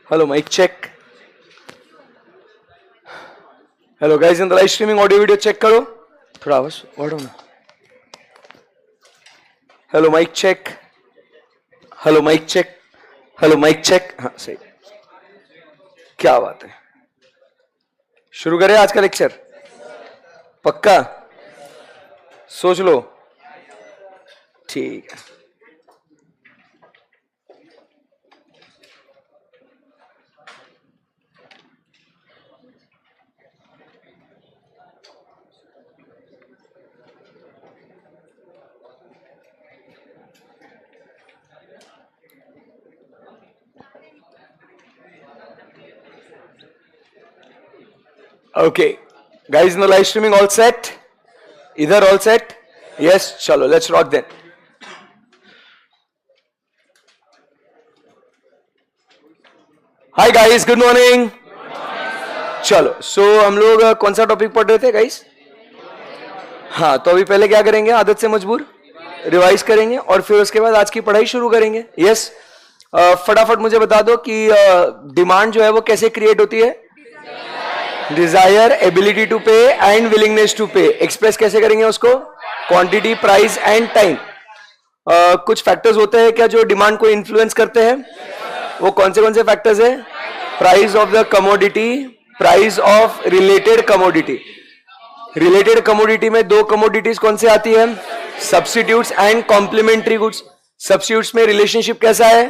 Hello, mic check. Hello guys in the live streaming audio video check करो थोड़ा आवाज बढ़ाओ ना. Hello mic check. Hello mic check. Hello mic check. हाँ सही. क्या बात है. शुरू करें आज का लेक्चर. पक्का सोच लो. ठीक है. Okay, guys in the live streaming all set? Either all set? Yes, chalo, let's rock then. Hi guys, good morning. चलो, so हम लोग कौन सा टॉपिक पढ़ रहे थे guys? हाँ, तो अभी पहले क्या करेंगे? आदत से मजबूर रिवाइज करेंगे और फिर उसके बाद आज की पढ़ाई शुरू करेंगे. यस, फटाफट मुझे बता दो कि डिमांड जो है वो कैसे क्रिएट होती है? डिजायर, एबिलिटी टू पे एंड विलिंगनेस टू पे. एक्सप्रेस कैसे करेंगे उसको? Quantity, price and time. कुछ फैक्टर्स होते हैं क्या जो डिमांड को इन्फ्लुएंस करते हैं? वो कौन से फैक्टर्स है? Price of the commodity, price of related commodity. Related commodity में दो कमोडिटीज कौन से आती है? Substitutes and complementary goods. Substitutes में रिलेशनशिप कैसा है?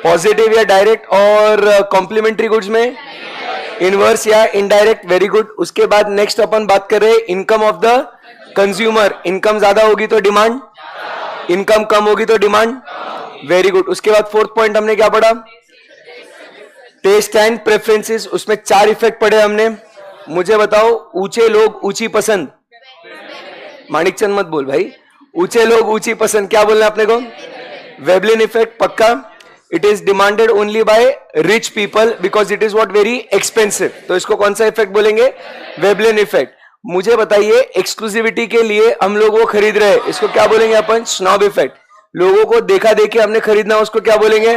पॉजिटिव या डायरेक्ट. और कॉम्प्लीमेंट्री गुड्स में इनवर्स या इनडायरेक्ट. Very good. उसके बाद नेक्स्ट अपन बात कर रहे हैं income of the consumer. Income ज्यादा होगी तो डिमांड, इनकम कम होगी तो डिमांड. Very good. उसके बाद फोर्थ पॉइंट हमने क्या पढ़ा? Test and preferences. उसमें 4 इफेक्ट पढ़े हमने. मुझे बताओ, ऊंचे लोग ऊंची पसंद. माणिकचंद मत बोल भाई. ऊंचे लोग ऊंची पसंद क्या बोलना अपने को? Veblen effect. पक्का. It is demanded only by rich people because it is what very expensive. तो इसको कौन सा इफेक्ट बोलेंगे? Veblen effect. मुझे बताइए, एक्सक्लूसिविटी के लिए हम लोग वो खरीद रहे हैं, इसको क्या बोलेंगे अपन? Snob effect. लोगों को देखा देखी हमने खरीदना, उसको क्या बोलेंगे?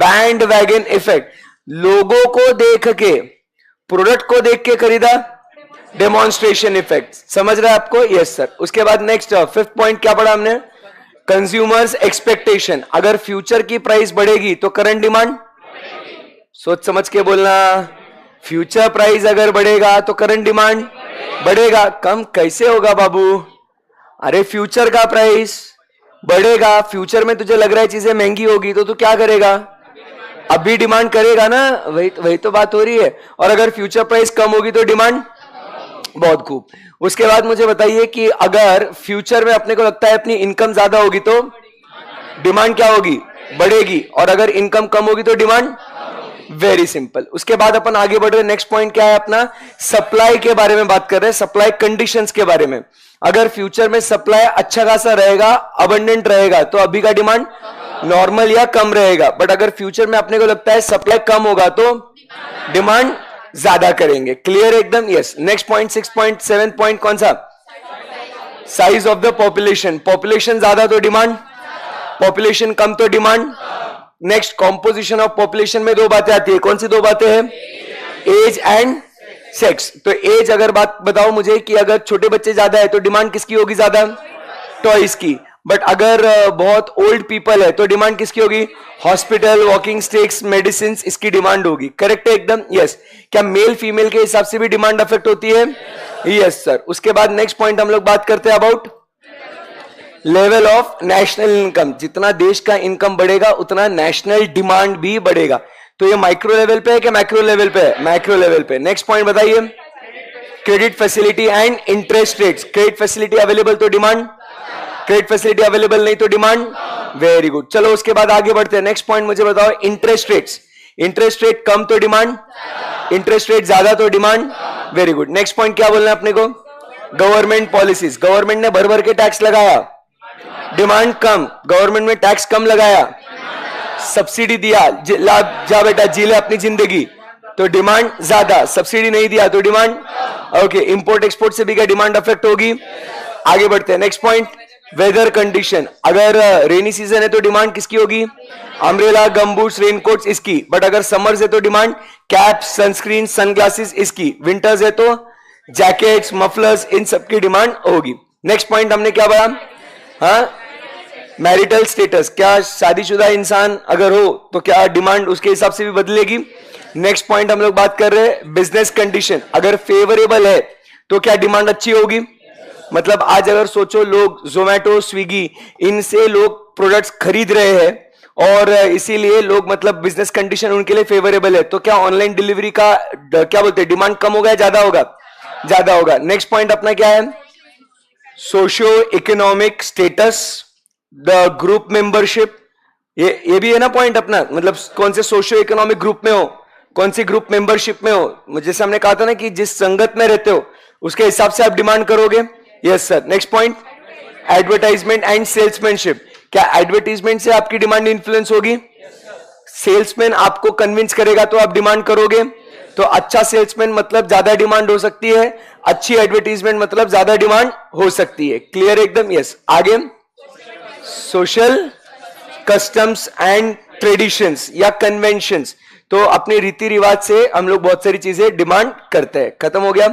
Band wagon effect. लोगों को देख के, प्रोडक्ट को देख के खरीदा, डेमोन्स्ट्रेशन इफेक्ट. समझ रहे हैं आपको? Yes sir. उसके बाद नेक्स्ट फिफ्थ पॉइंट क्या पढ़ा हमने? Consumers expectation. अगर फ्यूचर की प्राइस बढ़ेगी तो करंट डिमांड. सोच समझ के बोलना. फ्यूचर प्राइस अगर बढ़ेगा तो करंट डिमांड बढ़ेगा. कम कैसे होगा बाबू? अरे फ्यूचर का प्राइस बढ़ेगा, फ्यूचर में तुझे लग रहा है चीजें महंगी होगी तो तू क्या करेगा? अभी डिमांड करेगा ना. वही तो बात हो रही है. और अगर फ्यूचर प्राइस कम होगी तो डिमांड. बहुत खूब. उसके बाद मुझे बताइए कि अगर फ्यूचर में अपने को लगता है अपनी इनकम ज्यादा होगी तो डिमांड क्या होगी? बढ़ेगी. और अगर इनकम कम होगी तो डिमांड. Very simple. उसके बाद अपन आगे बढ़ रहे. नेक्स्ट पॉइंट क्या है अपना? सप्लाई के बारे में बात कर रहे हैं. सप्लाई कंडीशंस के बारे में. अगर फ्यूचर में सप्लाई अच्छा खासा रहेगा, अबंडेंट रहेगा, तो अभी का डिमांड नॉर्मल या कम रहेगा. बट अगर फ्यूचर में अपने को लगता है सप्लाई कम होगा तो डिमांड ज्यादा करेंगे. क्लियर एकदम? यस. नेक्स्ट पॉइंट 6.7 पॉइंट कौन सा? Size of the population. Population ज्यादा तो डिमांड, पॉपुलेशन कम तो demand. Next, composition of population में 2 बातें आती है. कौन सी 2 बातें हैं? Age and sex. तो एज अगर बात बताओ मुझे कि अगर छोटे बच्चे ज्यादा है तो डिमांड किसकी होगी ज्यादा? टॉयज की. बट अगर बहुत ओल्ड पीपल है तो डिमांड किसकी होगी? हॉस्पिटल, वॉकिंग स्टिक्स, मेडिसिन, इसकी डिमांड होगी. करेक्ट है एकदम? यस. क्या मेल फीमेल के हिसाब से भी डिमांड अफेक्ट होती है? Yes sir. उसके बाद नेक्स्ट पॉइंट हम लोग बात करते हैं about level of national income. जितना देश का इनकम बढ़ेगा उतना नेशनल डिमांड भी बढ़ेगा. तो ये माइक्रो लेवल पे है क्या मैक्रो लेवल पे है? मैक्रो लेवल पे. नेक्स्ट पॉइंट बताइए. Credit facility and interest rates. Credit facility available तो डिमांड, क्रेडिट फैसिलिटी अवेलेबल नहीं तो डिमांड. Very good. चलो उसके बाद आगे बढ़ते हैं. नेक्स्ट पॉइंट मुझे बताओ. Interest rates. इंटरेस्ट रेट कम तो डिमांड, इंटरेस्ट रेट ज्यादा तो demand. Very good. Next point क्या बोलना है अपने को? Government policies. गवर्नमेंट ने भर भर के टैक्स लगाया, डिमांड कम. गवर्नमेंट में टैक्स कम लगाया, सब्सिडी दिया, जा बेटा जी ले अपनी जिंदगी, तो डिमांड ज्यादा. सब्सिडी नहीं दिया तो डिमांड. ओके. इंपोर्ट एक्सपोर्ट से भी क्या डिमांड अफेक्ट होगी? आगे बढ़ते हैं. Next point. वेदर कंडीशन, अगर रेनी सीजन है तो डिमांड किसकी होगी? अम्ब्रेला, गमबूट्स, रेनकोट्स इसकी। बट अगर समर्स है तो डिमांड कैप, सनस्क्रीन, सनग्लासेस इसकी। विंटर्स है तो जैकेट्स, मफलर्स, इन सब की डिमांड होगी। नेक्स्ट पॉइंट हमने क्या पढ़ा? हाँ, मैरिटल स्टेटस, क्या शादीशुदा इंसान अगर हो तो क्या डिमांड उसके हिसाब से भी बदलेगी? नेक्स्ट पॉइंट हम लोग बात कर रहे हैं बिजनेस कंडीशन, अगर फेवरेबल है तो क्या डिमांड अच्छी होगी? मतलब आज अगर सोचो लोग जोमेटो, स्विगी, इनसे लोग प्रोडक्ट्स खरीद रहे हैं और इसीलिए लोग मतलब बिजनेस कंडीशन उनके लिए फेवरेबल है, तो क्या ऑनलाइन डिलीवरी का क्या बोलते हैं डिमांड कम होगा या ज्यादा होगा? ज्यादा होगा। नेक्स्ट पॉइंट अपना क्या है? Socio economic status, the group membership, ये भी है ना पॉइंट अपना, मतलब कौन से सोशियो इकोनॉमिक ग्रुप में हो, कौन सी ग्रुप मेंबरशिप में हो। जैसे हमने कहा था ना कि जिस संगत में रहते हो उसके हिसाब से आप डिमांड करोगे। Yes sir. Next point advertisement and salesmanship, क्या एडवर्टाइजमेंट से आपकी डिमांड इन्फ्लुएंस होगी? सेल्समैन आपको कन्विंस करेगा तो आप डिमांड करोगे। तो अच्छा सेल्समैन मतलब ज्यादा डिमांड हो सकती है, अच्छी एडवर्टाइजमेंट मतलब ज्यादा डिमांड हो सकती है। क्लियर एकदम? यस। आगे सोशल कस्टम्स एंड ट्रेडिशंस या कन्वेंशंस, तो अपने रीति रिवाज से हम लोग बहुत सारी चीजें डिमांड करते हैं। खत्म हो गया।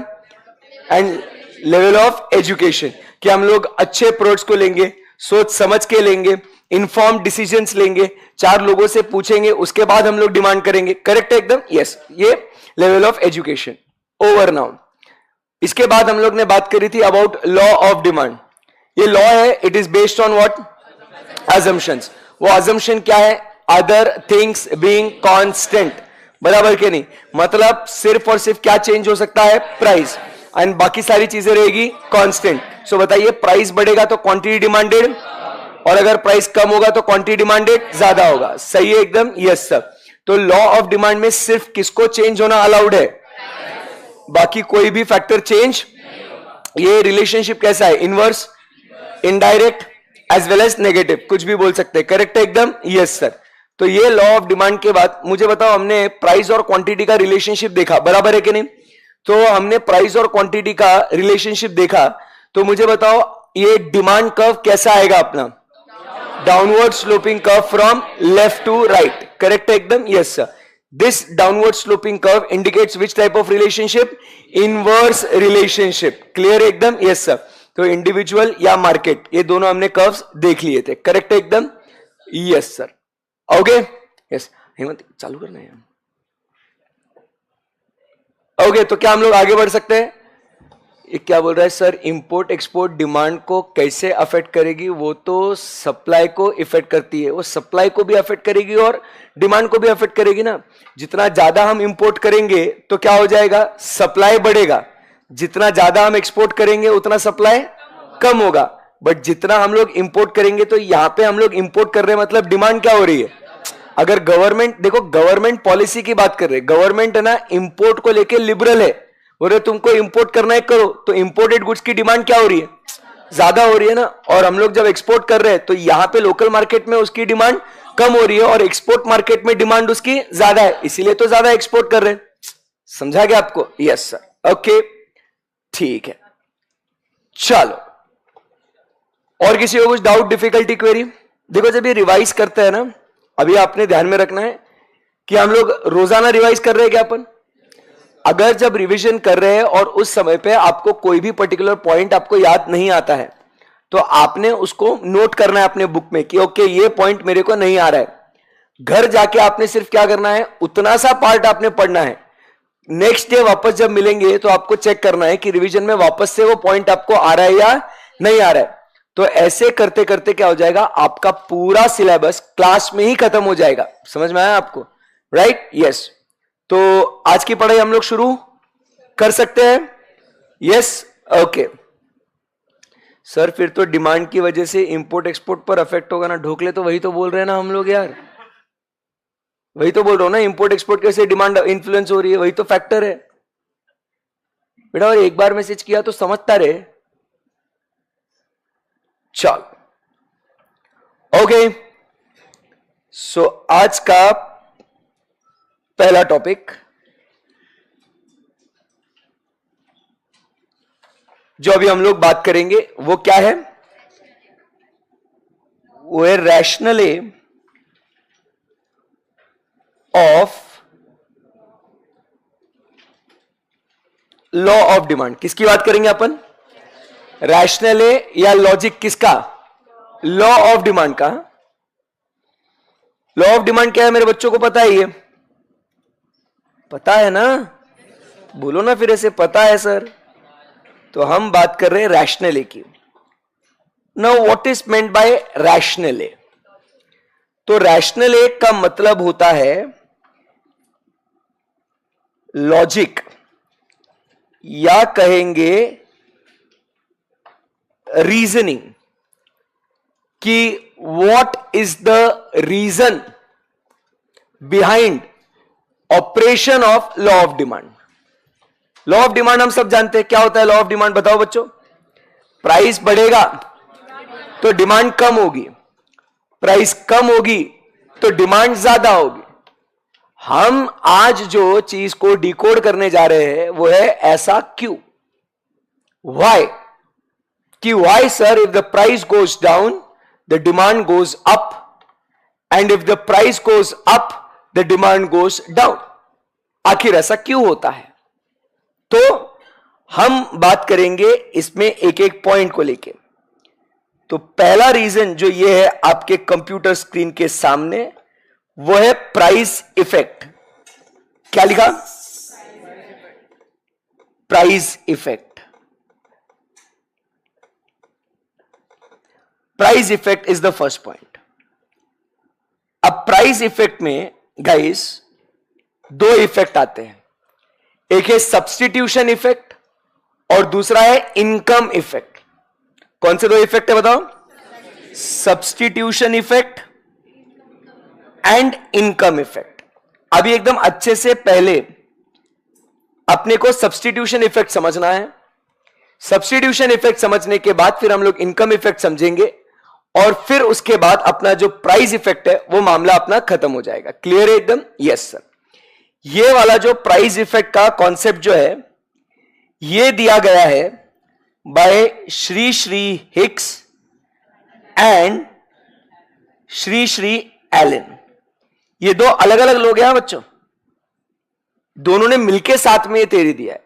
एंड लेवल ऑफ एजुकेशन, कि हम लोग अच्छे प्रोडक्ट्स को लेंगे, सोच समझ के लेंगे, इन्फॉर्म डिसीजंस लेंगे, 4 लोगों से पूछेंगे, उसके बाद हम लोग डिमांड करेंगे। करेक्ट है एकदम? यस। ये level of education. Over now इसके बाद हम लोग ने बात करी थी अबाउट लॉ ऑफ डिमांड। ये लॉ है, it is based on what? assumptions। वो assumption क्या है? अदर थिंग्स बीइंग कांस्टेंट, बराबर के नहीं, मतलब सिर्फ और सिर्फ क्या चेंज हो सकता है? प्राइस, एंड बाकी सारी चीजें रहेगी कांस्टेंट। सो बताइए, प्राइस बढ़ेगा तो क्वांटिटी डिमांडेड, और अगर प्राइस कम होगा तो क्वांटिटी डिमांडेड ज्यादा होगा। सही है एकदम? Yes sir. तो लॉ ऑफ डिमांड में सिर्फ किसको चेंज होना अलाउड है? बाकी कोई भी फैक्टर चेंज। ये रिलेशनशिप कैसा है? Inverse, indirect, as well as negative, कुछ भी बोल सकते हैं। करेक्ट है एकदम? Yes sir. तो ये लॉ ऑफ डिमांड के बाद मुझे बताओ, हमने प्राइस और क्वांटिटी का रिलेशनशिप देखा, बराबर है कि नहीं? तो हमने प्राइस और क्वांटिटी का रिलेशनशिप देखा, तो मुझे बताओ ये डिमांड कर्व कैसा आएगा अपना? Downward sloping curve from left to right. Correct है एकदम? Yes sir. This downward sloping curve indicates which type of relationship? Inverse relationship. Clear एकदम? Yes sir. तो इंडिविजुअल या मार्केट, ये दोनों हमने कर्व्स देख लिए थे। करेक्ट है एकदम? Yes sir. Okay. Yes Hemant, चालू करना है। ओके, तो क्या हम लोग आगे बढ़ सकते हैं? ये क्या बोल रहा है सर? इंपोर्ट एक्सपोर्ट डिमांड को कैसे अफेक्ट करेगी? वो तो सप्लाई को इफेक्ट करती है, वो सप्लाई को भी अफेक्ट करेगी और डिमांड को भी अफेक्ट करेगी ना। जितना ज्यादा हम इंपोर्ट करेंगे तो क्या हो जाएगा? सप्लाई बढ़ेगा। जितना ज्यादा हम एक्सपोर्ट करेंगे उतना सप्लाई कम होगा। बट जितना हम लोग इंपोर्ट करेंगे, तो यहां पे हम लोग इंपोर्ट कर रहे हैं मतलब डिमांड क्या हो रही है? अगर गवर्नमेंट, देखो गवर्नमेंट पॉलिसी की बात कर रहे हैं, गवर्नमेंट है ना इंपोर्ट को लेके लिबरल है, बोले तुमको इंपोर्ट करना है करो, तो इंपोर्टेड गुड्स की डिमांड क्या हो रही है? ज्यादा हो रही है ना। और हम लोग जब एक्सपोर्ट कर रहे हैं तो यहां पे लोकल मार्केट में उसकी डिमांड कम हो रही है और एक्सपोर्ट मार्केट में डिमांड उसकी ज्यादा है, इसीलिए तो ज्यादा एक्सपोर्ट कर रहे हैं। समझा गया आपको? Yes sir. ओके ठीक है, चलो। और किसी को कुछ डाउट, डिफिकल्टी, क्वेरी? देखो जब ये रिवाइज करते हैं ना, अभी आपने ध्यान में रखना है कि हम लोग रोजाना रिवाइज कर रहे हैं क्या अपन? अगर जब रिवीजन कर रहे हैं और उस समय पे आपको कोई भी पर्टिकुलर पॉइंट आपको याद नहीं आता है, तो आपने उसको नोट करना है अपने बुक में कि ओके ये पॉइंट मेरे को नहीं आ रहा है। घर जाके आपने सिर्फ क्या करना है? उतना सा पार्ट आपने पढ़ना है। नेक्स्ट डे वापस जब मिलेंगे तो आपको चेक करना है कि रिवीजन में वापस से वो पॉइंट आपको आ रहा है या नहीं आ रहा है। तो ऐसे करते करते क्या हो जाएगा? आपका पूरा सिलेबस क्लास में ही खत्म हो जाएगा। समझ में आया आपको? राइट? यस। तो आज की पढ़ाई हम लोग शुरू कर सकते हैं? यस। ओके सर, फिर तो डिमांड की वजह से इंपोर्ट एक्सपोर्ट पर अफेक्ट होगा ना? ढोकले तो वही तो बोल रहे हैं ना हम लोग यार, वही तो बोल रहा हूं ना, इंपोर्ट एक्सपोर्ट कैसे डिमांड इन्फ्लुएंस हो रही है, वही तो फैक्टर है बेटा। और एक बार मैसेज किया तो समझता रहे। चल ओके, सो आज का पहला टॉपिक जो अभी हम लोग बात करेंगे वो क्या है? वो है rational A of law of demand. किसकी बात करेंगे अपन? रैशनल ए या लॉजिक किसका? लॉ ऑफ डिमांड का। लॉ ऑफ डिमांड क्या है मेरे बच्चों को पता ही है? पता है ना? बोलो ना फिर ऐसे, पता है सर। तो हम बात कर रहे हैं रैशनल ए की। Now what is meant by rationale? तो रैशनल ए का मतलब होता है लॉजिक, या कहेंगे रीजनिंग, कि what is the reason behind operation of law of demand. Law of demand हम सब जानते हैं क्या होता है। लॉ ऑफ डिमांड बताओ बच्चों। प्राइस बढ़ेगा तो डिमांड कम होगी, प्राइस कम होगी तो डिमांड ज्यादा होगी। हम आज जो चीज को डिकोड करने जा रहे हैं वो है ऐसा क्यों, वाई, कि why sir if the price goes down the demand goes up, and if the price goes up the demand goes down. आखिर ऐसा क्यों होता है? तो हम बात करेंगे इसमें एक एक पॉइंट को लेके। तो पहला रीजन जो ये है आपके कंप्यूटर स्क्रीन के सामने, वो है प्राइस इफेक्ट। क्या लिखा? Price effect. Price effect is the first point. अब प्राइस इफेक्ट में गाइस दो इफेक्ट आते हैं, एक है सब्स्टिट्यूशन इफेक्ट और दूसरा है इनकम इफेक्ट। कौन से दो इफेक्ट है बताओ? Substitution effect and income effect. अभी एकदम अच्छे से पहले अपने को सब्स्टिट्यूशन इफेक्ट समझना है। सब्स्टिट्यूशन इफेक्ट समझने के बाद फिर हम लोग इनकम इफेक्ट समझेंगे, और फिर उसके बाद अपना जो प्राइस इफेक्ट है वो मामला अपना खत्म हो जाएगा। क्लियर है एकदम? Yes sir. ये वाला जो प्राइस इफेक्ट का कॉन्सेप्ट जो है ये दिया गया है by Shri Shri Hicks and Shri Shri Allen. ये दो अलग अलग लोग हैं बच्चों, दोनों ने मिलके साथ में ये थ्योरी दिया है।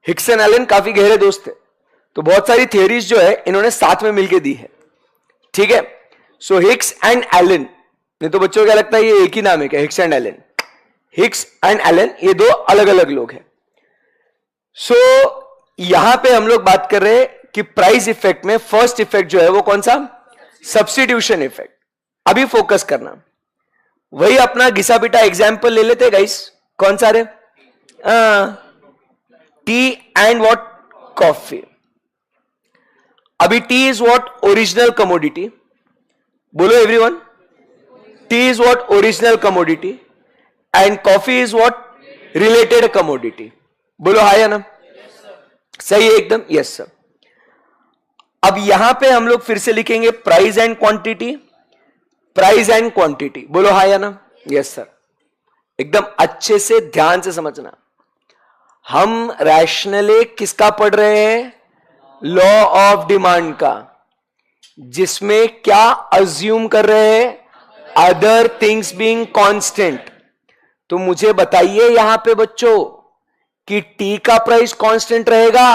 हिक्स एंड एलन काफी गहरे दोस्त थे, तो बहुत सारी थ्योरीज जो है इन्होंने साथ में मिलके दी है। ठीक है, सो हिक्स एंड एलन, नहीं तो बच्चों को क्या लगता है ये एक ही नाम है क्या? Hicks and Allen. Hicks and Allen ये दो अलग अलग लोग हैं। सो यहां पे हम लोग बात कर रहे हैं कि प्राइस इफेक्ट में फर्स्ट इफेक्ट जो है वो कौन सा? Substitution effect. अभी फोकस करना, वही अपना घिसा पिटा एग्जाम्पल ले लेते गाइस। कौन सा रे? Tea and what? कॉफी। अभी tea is what? Original commodity. बोलो everyone, tea is what? Original commodity, and coffee is what? Related commodity. बोलो हाँ या ना? सही है एकदम? Yes sir. अब यहां पे हम लोग फिर से लिखेंगे price and quantity, price and quantity. बोलो हाँ या ना? Yes sir. एकदम अच्छे से ध्यान से समझना, हम रैशनली किसका पढ़ रहे हैं? लॉ ऑफ डिमांड का, जिसमें क्या अज्यूम कर रहे हैं? Other things being constant. तो मुझे बताइए यहां पे बच्चों कि टी का प्राइस कांस्टेंट रहेगा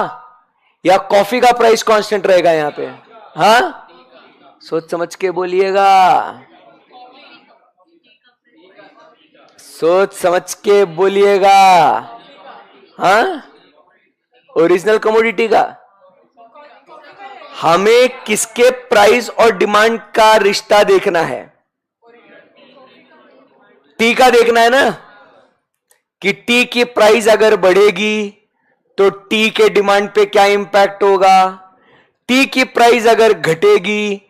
या कॉफी का प्राइस कांस्टेंट रहेगा यहां पे? हाँ, सोच समझ के बोलिएगा, सोच समझ के बोलिएगा। हाँ, ओरिजिनल कमोडिटी का। हमें किसके प्राइस और डिमांड का रिश्ता देखना है? टी का देखना है ना, कि टी की प्राइस अगर बढ़ेगी तो टी के डिमांड पे क्या इंपैक्ट होगा, टी की प्राइस अगर घटेगी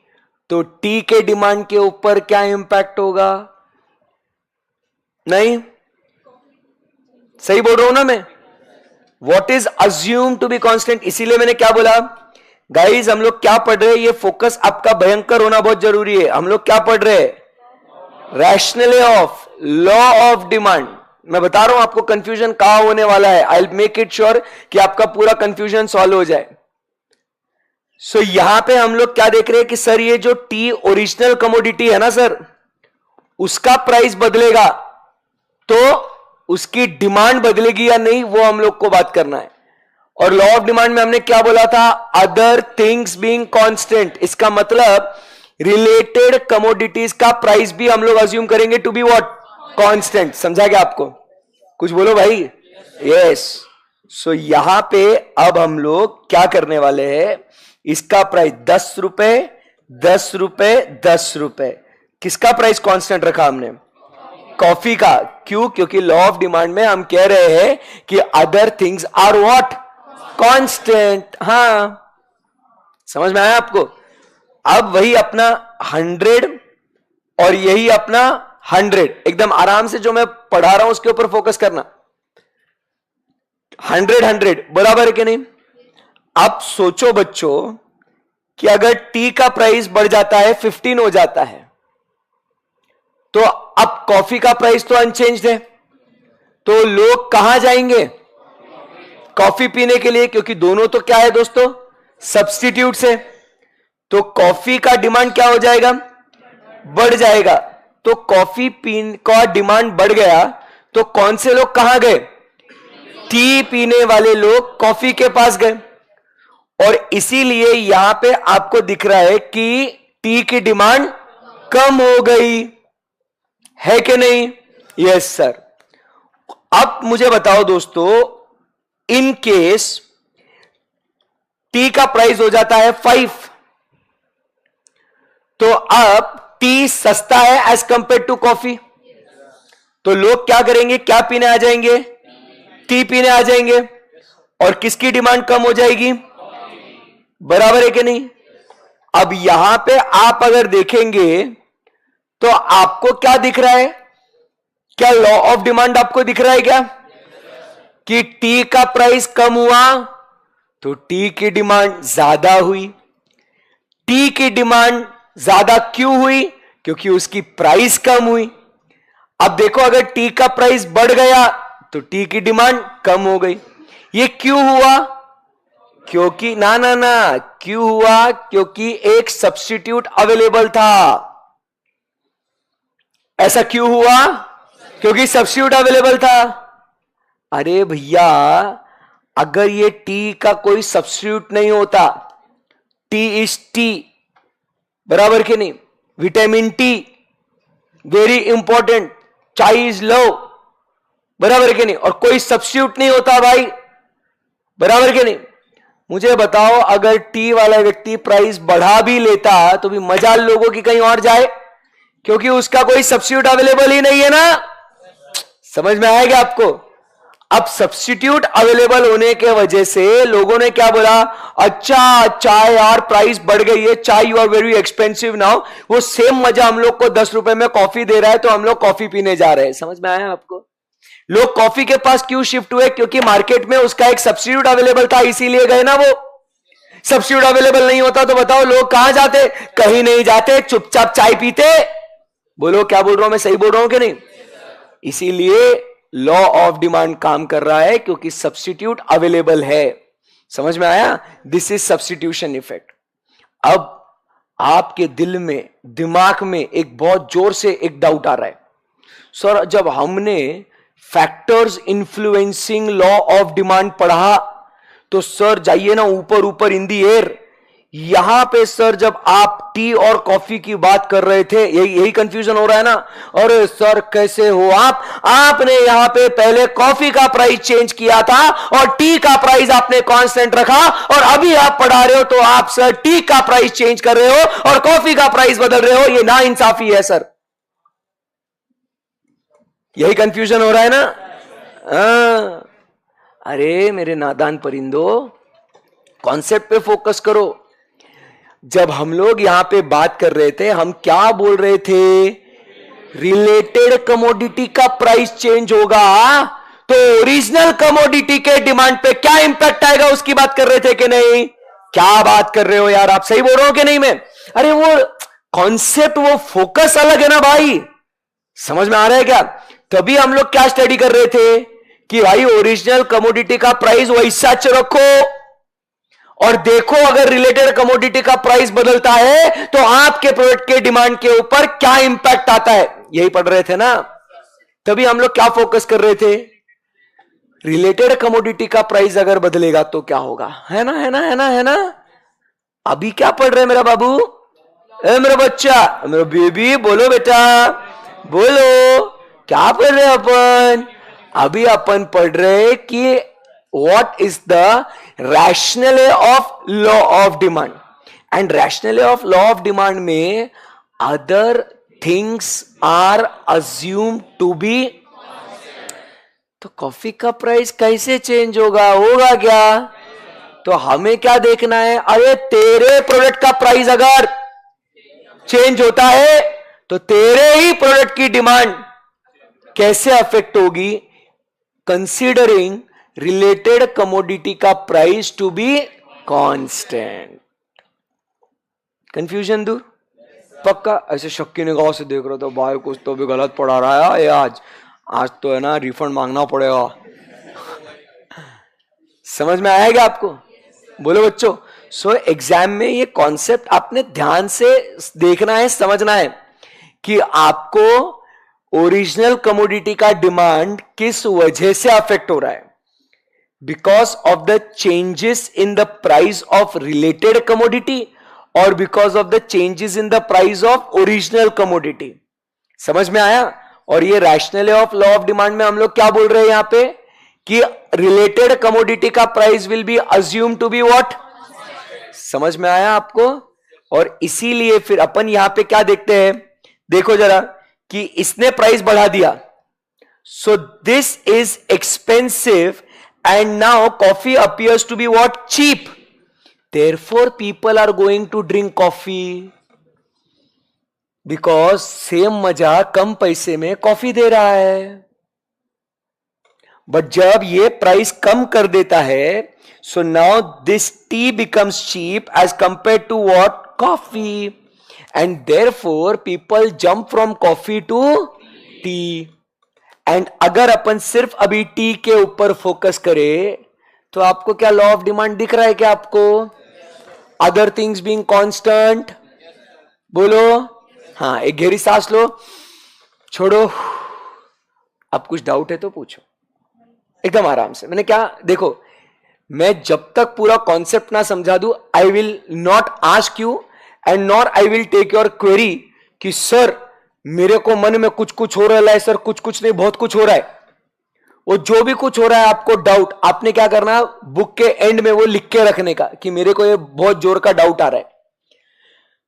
तो टी के डिमांड के ऊपर क्या इंपैक्ट होगा? नहीं, सही बोल रहा हूं ना मैं? What is assume to be constant. इसीलिए मैंने क्या बोला गाइस, हम लोग क्या पढ़ रहे हैं, ये फोकस आपका भयंकर होना बहुत जरूरी है। हम लोग क्या पढ़ रहे हैं? Rationally of law of demand. मैं बता रहा हूं आपको कंफ्यूजन कहां होने वाला है। I will make it sure कि आपका पूरा कंफ्यूजन सॉल्व हो जाए। सो यहां पे हम लोग क्या देख रहे हैं कि सर ये जो टी ओरिजिनल कमोडिटी है ना सर, उसका प्राइस बदलेगा तो उसकी डिमांड बदलेगी या नहीं, वो हम लोग को बात करना है। और लॉ ऑफ डिमांड में हमने क्या बोला था, अदर थिंग्स बीइंग कांस्टेंट, इसका मतलब रिलेटेड कमोडिटीज का प्राइस भी हम लोग अज्यूम करेंगे टू बी व्हाट, कांस्टेंट। समझा क्या आपको? कुछ बोलो भाई। यस। सो यहां पे अब हम लोग क्या करने वाले हैं, इसका प्राइस 10 रुपए 10 रुपए 10 रुपए, किसका प्राइस कांस्टेंट रखा हमने, कॉफी का। क्यों? क्योंकि लॉ ऑफ डिमांड में हम कह रहे हैं कि other things are what, constant. हां, समझ में आया आपको? अब वही अपना 100 और यही अपना 100, एकदम आराम से जो मैं पढ़ा रहा हूं उसके ऊपर फोकस करना। 100 बराबर है कि नहीं? अब सोचो बच्चों कि अगर टी का प्राइस बढ़ जाता है, 15 हो जाता है, तो अब कॉफी का प्राइस तो अनचेंज्ड है, तो लोग कहां जाएंगे, कॉफी पीने के लिए, क्योंकि दोनों तो क्या है दोस्तों, सब्स्टिट्यूट से। तो कॉफी का डिमांड क्या हो जाएगा, बढ़ जाएगा। तो कॉफी पीने का डिमांड बढ़ गया तो कौन से लोग कहां गए, टी पीने वाले लोग कॉफी के पास गए। और इसीलिए यहां पे आपको दिख रहा है कि टी की डिमांड कम हो गई है कि नहीं? Yes sir. अब मुझे बताओ दोस्तों, इन केस टी का प्राइस हो जाता है 5, तो अब टी सस्ता है एज कंपेयर टू कॉफी, तो लोग क्या करेंगे, क्या पीने आ जाएंगे, टी पीने आ जाएंगे। और किसकी डिमांड कम हो जाएगी, बराबर है कि नहीं? अब यहां पे आप अगर देखेंगे तो आपको क्या दिख रहा है, क्या लॉ ऑफ डिमांड आपको दिख रहा है क्या, कि टी का प्राइस कम हुआ तो टी की डिमांड ज्यादा हुई। टी की डिमांड ज्यादा क्यों हुई, क्योंकि उसकी प्राइस कम हुई। अब देखो, अगर टी का प्राइस बढ़ गया तो टी की डिमांड कम हो गई। ये क्यों हुआ, क्योंकि ना ना ना क्यों हुआ, क्योंकि एक सब्स्टिट्यूट अवेलेबल था। ऐसा क्यों हुआ, क्योंकि सब्स्टिट्यूट अवेलेबल था। अरे भैया, अगर ये टी का कोई सब्स्टिट्यूट नहीं होता, टी इज टी, बराबर के नहीं, विटामिन टी वेरी इंपॉर्टेंट, चाय इज लव, बराबर के नहीं, और कोई सब्स्टिट्यूट नहीं होता भाई, बराबर के नहीं। मुझे बताओ, अगर टी वाला व्यक्ति प्राइस बढ़ा भी लेता तो भी मजाल लोगों की कहीं और जाए, क्योंकि उसका कोई सब्स्टिट्यूट अवेलेबल ही नहीं है ना। समझ में आएगा आपको? अब सब्स्टिट्यूट अवेलेबल होने के वजह से लोगों ने क्या बोला, अच्छा चाय यार प्राइस बढ़ गई है, chai you are very expensive now. वो सेम मजा हम लोग को 10 रुपए में कॉफी दे रहा है तो हम लोग कॉफी पीने जा रहे हैं। समझ में आया आपको? लोग कॉफी के पास क्यों शिफ्ट हुए, क्योंकि मार्केट में उसका एक सब्स्टिट्यूट अवेलेबल था, इसीलिए गए ना। वो सब्स्टिट्यूट अवेलेबल नहीं होता तो बताओ लोग कहां जाते, कहीं नहीं जाते, चुपचाप चाय पीते। बोलो क्या बोल रहा हूं मैं, सही बोल रहा हूं कि नहीं? इसीलिए लॉ ऑफ डिमांड काम कर रहा है, क्योंकि सब्स्टिट्यूट अवेलेबल है। समझ में आया? This is substitution effect. अब आपके दिल में, दिमाग में एक बहुत जोर से एक डाउट आ रहा है, सर जब हमने factors influencing law of demand पढ़ा तो सर जाइए ना ऊपर ऊपर इन दी एयर, यहां पे सर जब आप टी और कॉफी की बात कर रहे थे, यही कंफ्यूजन हो रहा है ना। अरे सर कैसे हो आपने यहां पे पहले कॉफी का प्राइस चेंज किया था और टी का प्राइस आपने कांस्टेंट रखा, और अभी आप पढ़ा रहे हो तो आप सर टी का प्राइस चेंज कर रहे हो और कॉफी का प्राइस बदल रहे हो। ये ना इंसाफी है सर, यही कंफ्यूजन हो रहा है ना। अरे मेरे नादान परिंदो, कॉन्सेप्ट पे फोकस करो। जब हम लोग यहां पे बात कर रहे थे, हम क्या बोल रहे थे, रिलेटेड कमोडिटी का प्राइस चेंज होगा तो ओरिजिनल कमोडिटी के डिमांड पे क्या इंपैक्ट आएगा उसकी बात कर रहे थे कि नहीं? क्या बात कर रहे हो यार आप, सही बोल रहे हो कि नहीं मैं? अरे वो कॉन्सेप्ट, वो फोकस अलग है ना भाई। समझ में आ रहा है क्या? तभी हम लोग क्या स्टडी कर रहे थे कि भाई ओरिजिनल कमोडिटी का प्राइस वैसा रखो और देखो अगर रिलेटेड कमोडिटी का प्राइस बदलता है तो आपके प्रोडक्ट के डिमांड के ऊपर क्या इंपैक्ट आता है, यही पढ़ रहे थे ना। तभी हम लोग क्या फोकस कर रहे थे, रिलेटेड कमोडिटी का प्राइस अगर बदलेगा तो क्या होगा, है ना, है ना, है ना, है ना। अभी क्या पढ़ रहे मेरा बाबू, मेरा बच्चा, मेरा बेबी, बोलो बेटा, बोलो क्या पढ़ रहे अपन। अभी अपन पढ़ रहे कि what is the rationale of law of demand, and rationale of law of demand में other things are assume to be. तो कॉफी का प्राइस कैसे चेंज होगा, होगा क्या, तो हमें क्या देखना है, अरे तेरे प्रोडक्ट का प्राइस अगर चेंज होता है तो तेरे ही प्रोडक्ट की डिमांड कैसे अफेक्ट होगी, कंसीडरिंग रिलेटेड कमोडिटी का price to be constant. Confusion दूर, पक्का। ऐसे शक्की निगाह से देख रहा था, भाई कुछ तो भी गलत पढ़ा रहा है आज तो है ना रिफंड मांगना पड़ेगा। समझ में आएगा आपको, बोलो बच्चों। सो एग्जाम में ये कॉन्सेप्ट आपने ध्यान से देखना है, समझना है कि आपको ओरिजिनल कमोडिटी का डिमांड किस वजह से अफेक्ट हो रहा है, because of the changes in the price of related commodity और because of the changes in the price of original commodity. समझ में आया। और ये rationale of law of demand में हम लोग क्या बोल रहे हैं यहां पे कि रिलेटेड कमोडिटी का price will be assume to be what. समझ में आया आपको। और इसीलिए फिर अपन यहां पे क्या देखते हैं, देखो जरा कि इसने प्राइस बढ़ा दिया, so this is expensive and now coffee appears to be what, cheap, therefore people are going to drink coffee, because same मजा कम पैसे में कॉफी दे रहा है। बट जब ये प्राइस कम कर देता है, so now this tea becomes cheap as compare to what, coffee, and therefore people jump from coffee to tea. And अगर अपन सिर्फ अभी टी के ऊपर फोकस करें तो आपको क्या लॉ ऑफ डिमांड दिख रहा है क्या आपको, अदर थिंग्स बीइंग कांस्टेंट, बोलो। हाँ, एक गहरी सांस लो, छोड़ो। अब कुछ डाउट है तो पूछो एकदम आराम से। मैंने क्या, देखो मैं जब तक पूरा कॉन्सेप्ट ना समझा दूं, I will not ask you and nor I will take your query कि सर मेरे को मन में कुछ कुछ हो रहा है, सर कुछ कुछ नहीं, बहुत कुछ हो रहा है। वो जो भी कुछ हो रहा है आपको डाउट, आपने क्या करना, बुक के एंड में वो लिख के रखने का कि मेरे को ये बहुत जोर का डाउट आ रहा है।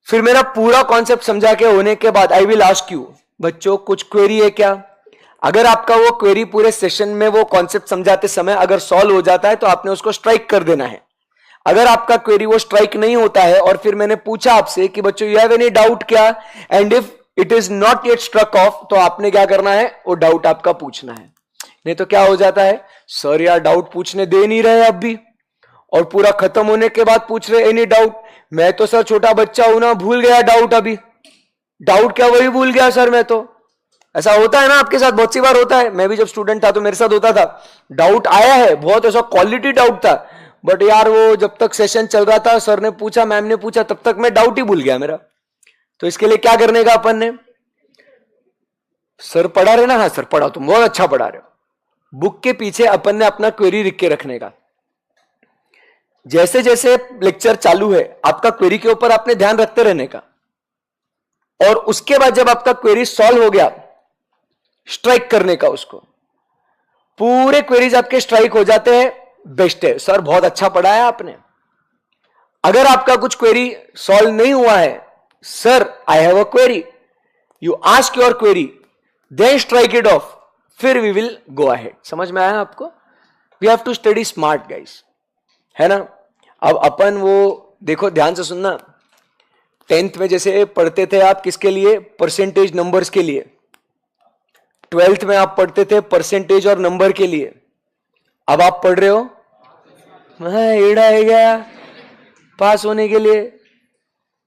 फिर मेरा पूरा कॉन्सेप्ट समझा के होने के बाद आई विल आस्क यू, बच्चों कुछ क्वेरी है क्या। अगर आपका वो क्वेरी पूरे सेशन में वो कॉन्सेप्ट समझाते समय अगर सॉल्व हो जाता है तो आपने उसको स्ट्राइक कर देना है। अगर आपका क्वेरी वो स्ट्राइक नहीं होता है और फिर मैंने पूछा आपसे कि बच्चों यू हैव एनी डाउट क्या, and if it is not yet struck off, तो आपने क्या करना है, वो डाउट आपका पूछना है। नहीं तो क्या हो जाता है, सर यार डाउट पूछने दे नहीं रहे अब भी, और पूरा खत्म होने के बाद पूछ रहे एनी डाउट। मैं तो सर छोटा बच्चा हूं ना, भूल गया डाउट, अभी डाउट क्या वही भूल गया सर मैं तो। ऐसा होता है ना आपके साथ, बहुत सी बार होता है। मैं भी जब स्टूडेंट था तो मेरे साथ होता था, डाउट आया है बहुत, ऐसा क्वालिटी डाउट था, बट यार वो जब तक सेशन चल रहा था, सर ने पूछा, मैम ने पूछा, तब तक मैं डाउट ही भूल गया मेरा। तो इसके लिए क्या करने का अपन ने, सर पढ़ा रहे ना, हाँ सर पढ़ा, तुम बहुत अच्छा पढ़ा रहे हो, बुक के पीछे अपन ने अपना क्वेरी लिख के रखने का। जैसे जैसे लेक्चर चालू है आपका क्वेरी के ऊपर आपने ध्यान रखते रहने का, और उसके बाद जब आपका क्वेरी सॉल्व हो गया, स्ट्राइक करने का उसको। पूरे क्वेरीज आपके स्ट्राइक हो जाते हैं, बेस्ट है, सर बहुत अच्छा पढ़ाया आपने। अगर आपका कुछ क्वेरी सॉल्व नहीं हुआ है, sir I have a query, you ask your query, then strike it off, फिर वी विल गो अहेड। समझ में आया आपको। We have to study smart guys, है ना। अब अपन वो देखो, ध्यान से सुनना, 10th में जैसे पढ़ते थे आप किसके लिए, परसेंटेज नंबर्स के लिए। 12th में आप पढ़ते थे परसेंटेज और नंबर के लिए। अब आप पढ़ रहे हो एड़ा है गया पास होने के लिए।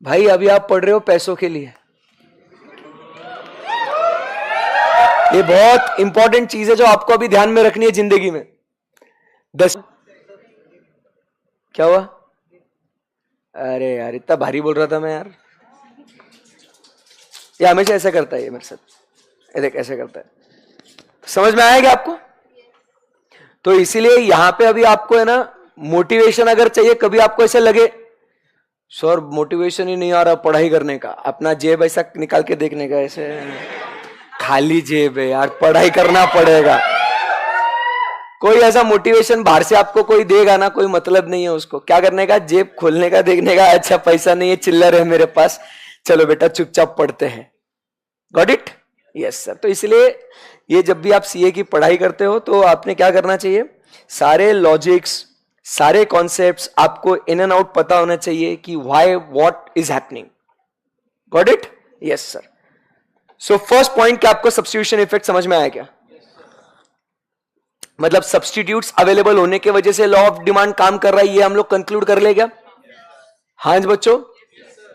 भाई अभी आप पढ़ रहे हो पैसों के लिए। ये बहुत इंपॉर्टेंट चीज है जो आपको अभी ध्यान में रखनी है जिंदगी में। 10 क्या हुआ, अरे यार इतना भारी बोल रहा था मैं यार। ये हमेशा ऐसा करता है ये मेरे साथ, ये देख ऐसे करता है। समझ में आएगा आपको? तो इसीलिए यहां पे अभी आपको है ना मोटिवेशन अगर चाहिए, कभी आपको ऐसे लगे सर मोटिवेशन ही नहीं आ रहा पढ़ाई करने का, अपना जेब ऐसा निकाल के देखने का, ऐसे खाली जेब है यार, पढ़ाई करना पड़ेगा। कोई ऐसा मोटिवेशन बाहर से आपको कोई देगा ना, कोई मतलब नहीं है उसको। क्या करने का? जेब खोलने का, देखने का, अच्छा पैसा नहीं है, चिल्लर है मेरे पास, चलो बेटा चुपचाप पढ़ते हैं। Got it? Yes sir. तो इसलिए ये जब भी आप सीए की पढ़ाई करते हो तो आपने क्या करना चाहिए, सारे लॉजिक्स, सारे कॉन्सेप्ट्स आपको इन एंड आउट पता होना चाहिए कि why what is happening. Got it? Yes sir. So first point क्या आपको सब्स्टिट्यूशन इफेक्ट समझ में आया क्या? मतलब सब्स्टिट्यूट्स अवेलेबल होने के वजह से लॉ ऑफ डिमांड काम कर रहा है, ये हम लोग कंक्लूड कर ले क्या? हाँ जी बच्चों,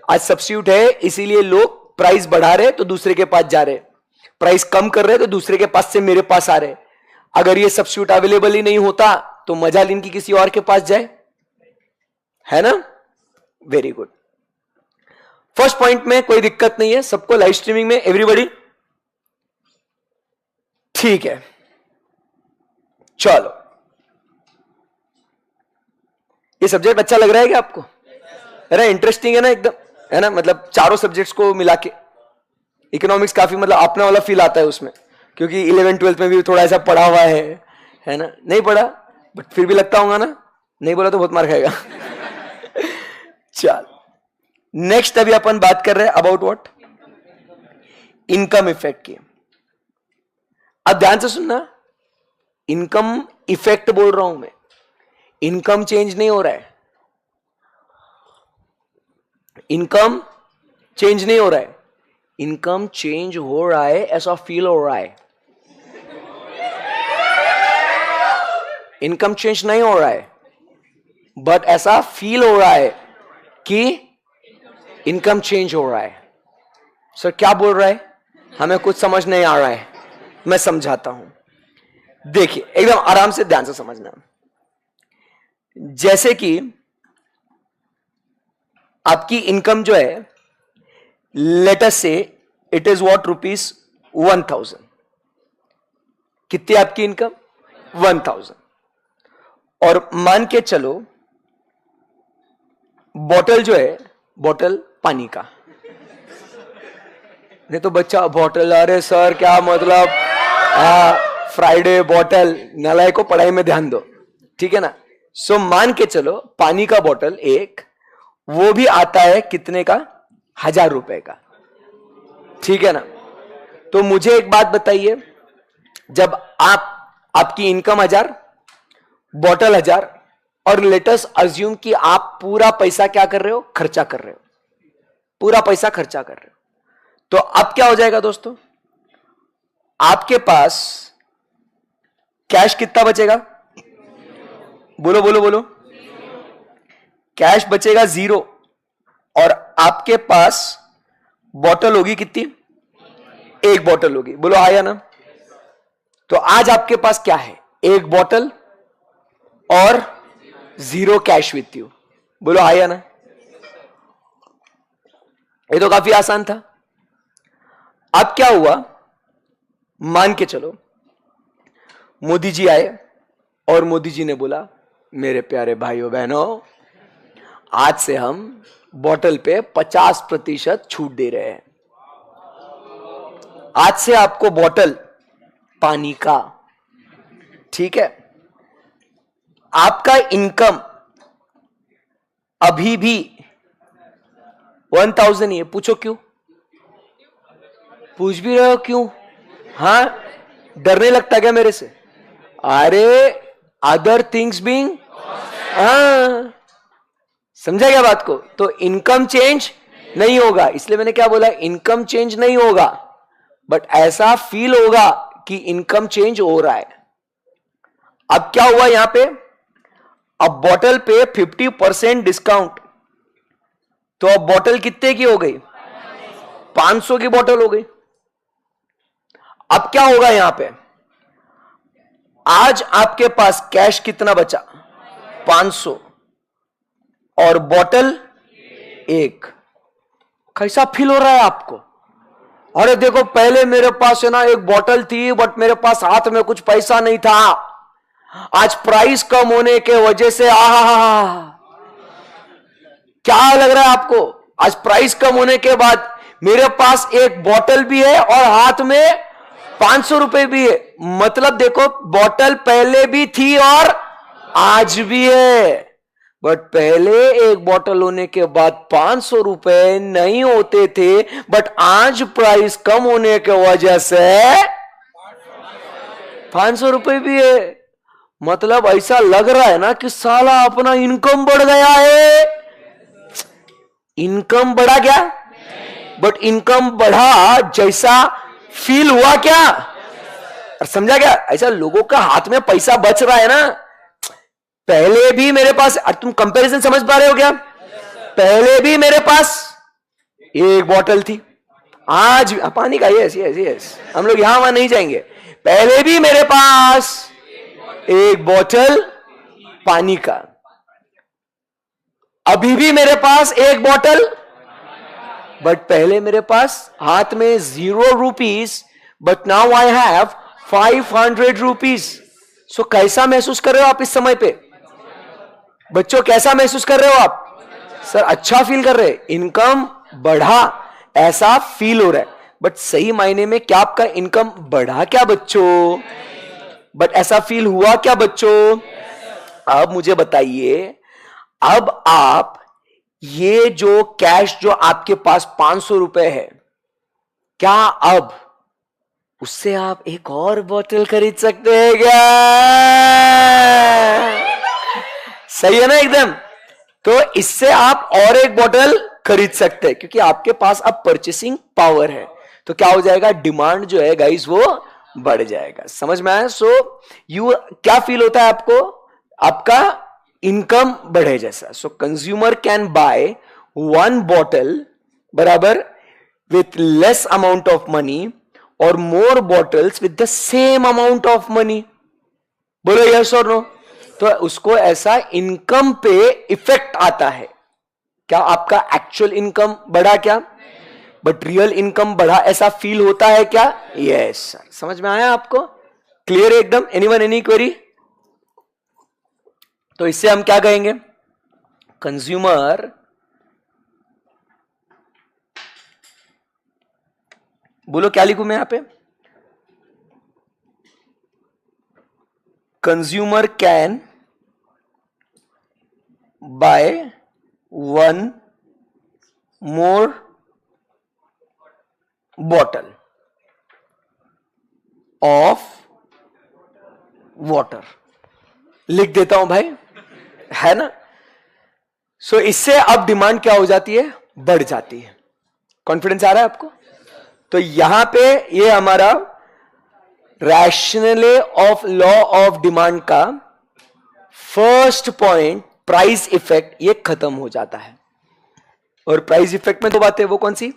आज सब्स्टिट्यूट है इसीलिए लोग प्राइस बढ़ा रहे तो दूसरे के पास जा रहे, प्राइस कम कर रहे तो दूसरे के पास से मेरे पास आ रहे। अगर ये सब्स्टिट्यूट अवेलेबल ही नहीं होता तो मजाल इनकी किसी और के पास जाए, है ना? Very good. फर्स्ट पॉइंट में कोई दिक्कत नहीं है, सबको लाइव स्ट्रीमिंग में एवरीबॉडी ठीक है। चलो, ये सब्जेक्ट अच्छा लग रहा है क्या आपको? है ना, इंटरेस्टिंग है ना एकदम, है ना? मतलब चारों सब्जेक्ट्स को मिला के इकोनॉमिक्स काफी मतलब अपना वाला फील आता है उसमें, क्योंकि 11th-12th में भी थोड़ा ऐसा पढ़ा हुआ है ना? नहीं पढ़ा बट फिर भी लगता होगा ना, नहीं बोला तो बहुत मार खाएगा। चल नेक्स्ट अभी अपन बात कर रहे हैं अबाउट व्हाट? इनकम इफेक्ट की। अब ध्यान से सुनना, इनकम इफेक्ट बोल रहा हूं मैं, इनकम चेंज नहीं हो रहा है, इनकम चेंज नहीं हो रहा है, इनकम चेंज हो रहा है ऐसा फील हो रहा है। इनकम चेंज नहीं हो रहा है बट ऐसा फील हो रहा है कि इनकम चेंज हो रहा है। सर क्या बोल रहा है? हमें कुछ समझ नहीं आ रहा है, मैं समझाता हूं। देखिए एकदम आराम से ध्यान से समझना। जैसे कि आपकी इनकम जो है, लेट अस से इट इज व्हाट ₹1000। कितनी आपकी इनकम? 1000। और मान के चलो बॉटल जो है, बॉटल पानी का, नहीं तो बच्चा बॉटल, अरे सर क्या मतलब, फ्राइडे बॉटल, नालायक को पढ़ाई में ध्यान दो, ठीक है ना? सो मान के चलो पानी का बॉटल एक, वो भी आता है कितने का? ₹1000 का, ठीक है ना? तो मुझे एक बात बताइए, जब आपकी इनकम 1000, बॉटल 1000, और लेटस अज्यूम कि आप पूरा पैसा क्या कर रहे हो? खर्चा कर रहे हो, पूरा पैसा खर्चा कर रहे हो, तो अब क्या हो जाएगा दोस्तों? आपके पास कैश कितना बचेगा? बोलो बोलो बोलो। कैश बचेगा 0, और आपके पास बॉटल होगी कितनी? एक बॉटल होगी। बोलो हाँ या ना? तो आज आपके पास क्या है? एक बॉटल और 0 कैश विथ यू। बोलो हाँ या ना? ये तो काफी आसान था। अब क्या हुआ? मान के चलो मोदी जी आए और मोदी जी ने बोला, मेरे प्यारे भाइयों बहनों, आज से हम बॉटल पे 50% छूट दे रहे हैं। आज से आपको बॉटल पानी का, ठीक है? आपका इनकम अभी भी 1000 ही है। पूछो क्यों? पूछ भी रहे हो क्यों? हाँ, डरने लगता क्या मेरे से? अरे अदर थिंग्स बीइंग, हाँ समझा क्या बात को? तो इनकम चेंज नहीं होगा, इसलिए मैंने क्या बोला? इनकम चेंज नहीं होगा बट ऐसा फील होगा कि इनकम चेंज हो रहा है। अब क्या हुआ यहां पे? अब बॉटल पे 50% डिस्काउंट, तो अब बॉटल कितने की हो गई? 500 की बॉटल हो गई। अब क्या होगा यहां पे? आज आपके पास कैश कितना बचा? 500, और बॉटल एक। कैसा फील हो रहा है आपको? अरे देखो, पहले मेरे पास है ना एक बोतल थी, बट मेरे पास हाथ में कुछ पैसा नहीं था। आज प्राइस कम होने के वजह से क्या लग रहा है आपको? आज प्राइस कम होने के बाद मेरे पास एक बोतल भी है और हाथ में 500 रुपए भी है। मतलब देखो, बोतल पहले भी थी और आज भी है, बट पहले एक बोतल होने के बाद 500 रुपए नहीं होते थे, बट आज प्राइस कम होने की वजह से 500 रुपए भी है। मतलब ऐसा लग रहा है ना कि साला अपना इनकम बढ़ गया है। इनकम बढ़ा क्या? बट इनकम बढ़ा जैसा फील हुआ क्या? और समझा क्या? ऐसा लोगों का हाथ में पैसा बच रहा है ना। पहले भी मेरे पास, तुम कंपैरिजन समझ पा रहे हो क्या? पहले भी मेरे पास एक बोतल थी, आज पानी का, यस यस यस, हम लोग यहां वहां नहीं जाएंगे। पहले भी मेरे पास एक बोतल पानी का, अभी भी मेरे पास एक बोतल, बट पहले मेरे पास हाथ में 0 rupees, but now I have 500 rupees. So कैसा महसूस कर रहे हो आप इस समय पे? बच्चों, कैसा महसूस कर रहे हो आप? सर अच्छा फील कर रहे हैं, इनकम बढ़ा ऐसा फील हो रहा है। बट सही मायने में क्या आपका इनकम बढ़ा क्या बच्चों? बट ऐसा फील हुआ क्या बच्चों? अब मुझे बताइए, अब आप ये जो कैश जो आपके पास 500 रुपए है, क्या अब उससे आप एक और बोतल खरीद सकते हैं क्या? सही है ना एकदम? तो इससे आप और एक बोतल खरीद सकते हैं, क्योंकि आपके पास अब परचेसिंग पावर है। तो क्या हो जाएगा? डिमांड जो है गाइस वो बढ़ जाएगा। समझ में आया? सो यू क्या फील होता है आपको? आपका इनकम बढ़े जैसा। So consumer can buy 1 bottle बराबर with less amount of money और more bottles with the same amount of money. बोलो यस और नो? तो उसको ऐसा इनकम पे इफेक्ट आता है। क्या आपका एक्चुअल इनकम बढ़ा क्या? बट रियल इनकम बढ़ा ऐसा फील होता है क्या? Yes sir. समझ में आया आपको? क्लियर है एकदम? Anyone, any query? तो इससे हम क्या कहेंगे? कंज्यूमर बोलो क्या लिखूं मैं यहां पे? Consumer can buy 1 more bottle of water. लिख देता हूं भाई, है ना? सो इससे अब डिमांड क्या हो जाती है? बढ़ जाती है। कॉन्फिडेंस आ रहा है आपको? तो यहां पे ये हमारा रैशनले ऑफ लॉ ऑफ डिमांड का फर्स्ट पॉइंट, प्राइस इफेक्ट, ये खत्म हो जाता है। और प्राइस इफेक्ट में दो बातें, वो कौन सी?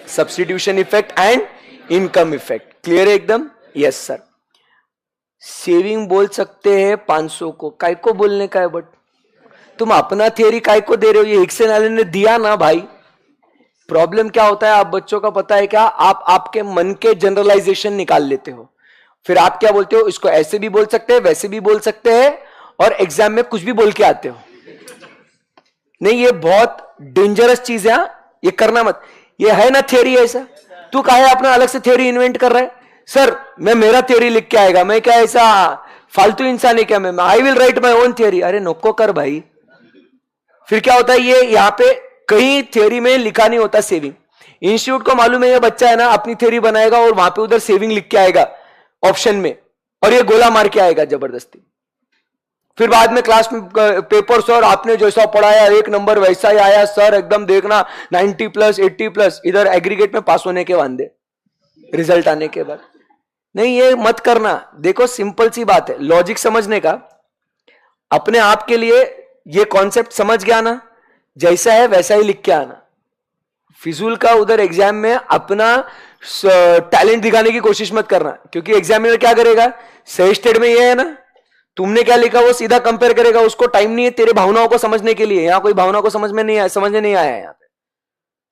Substitution effect and income effect. Clear है एकदम? Yes sir. सेविंग बोल सकते हैं 500 को, काय को बोलने का है? बट तुम अपना थियरी काय को दे रहे हो? ये हिक्सन एलन ने दिया ना भाई। प्रॉब्लम क्या होता है आप बच्चों का पता है क्या? आप आपके मन के जनरलाइजेशन निकाल लेते हो, फिर आप क्या बोलते हो? इसको ऐसे भी बोल सकते हैं, वैसे भी बोल सकते हैं, और एग्जाम में कुछ भी बोल के आते हो। नहीं, ये बहुत डेंजरस चीज है। ये करना मत। ये है ना थियरी ऐसा, तू काहे अपना अलग से थियरी इन्वेंट कर रहा है? सर मैं मेरा थियरी लिख के आएगा, मैं क्या ऐसा फालतू इंसान है क्या? मैं I will write my own theory. अरे नको कर भाई। फिर क्या होता है? ये यहां पे कहीं थियरी में लिखा नहीं होता सेविंग। इंस्टीट्यूट को मालूम है ये बच्चा है ना अपनी थियरी बनाएगा और वहां पे उधर सेविंग लिख के आएगा ऑप्शन में, और ये गोला मार के आएगा जबरदस्ती। फिर बाद में क्लास में पेपर, सर आपने जैसा पढ़ाया 1 नंबर वैसा ही आया सर, एकदम देखना 90+, 80+, इधर एग्रीगेट में पास होने के वांदे रिजल्ट आने के बाद। नहीं, ये मत करना। देखो सिंपल सी बात है, लॉजिक समझने का। अपने आप के लिए ये कॉन्सेप्ट समझ गया ना, जैसा है वैसा ही लिख के आना। फिजूल का उधर एग्जाम में अपना टैलेंट दिखाने की कोशिश मत करना, क्योंकि एग्जामिनर क्या करेगा? सही स्टेट में ये है ना, तुमने क्या लिखा वो सीधा कंपेयर करेगा, उसको टाइम नहीं है तेरे भावनाओं को समझने के लिए। यहां कोई भावना को समझने नहीं आया यहां पे।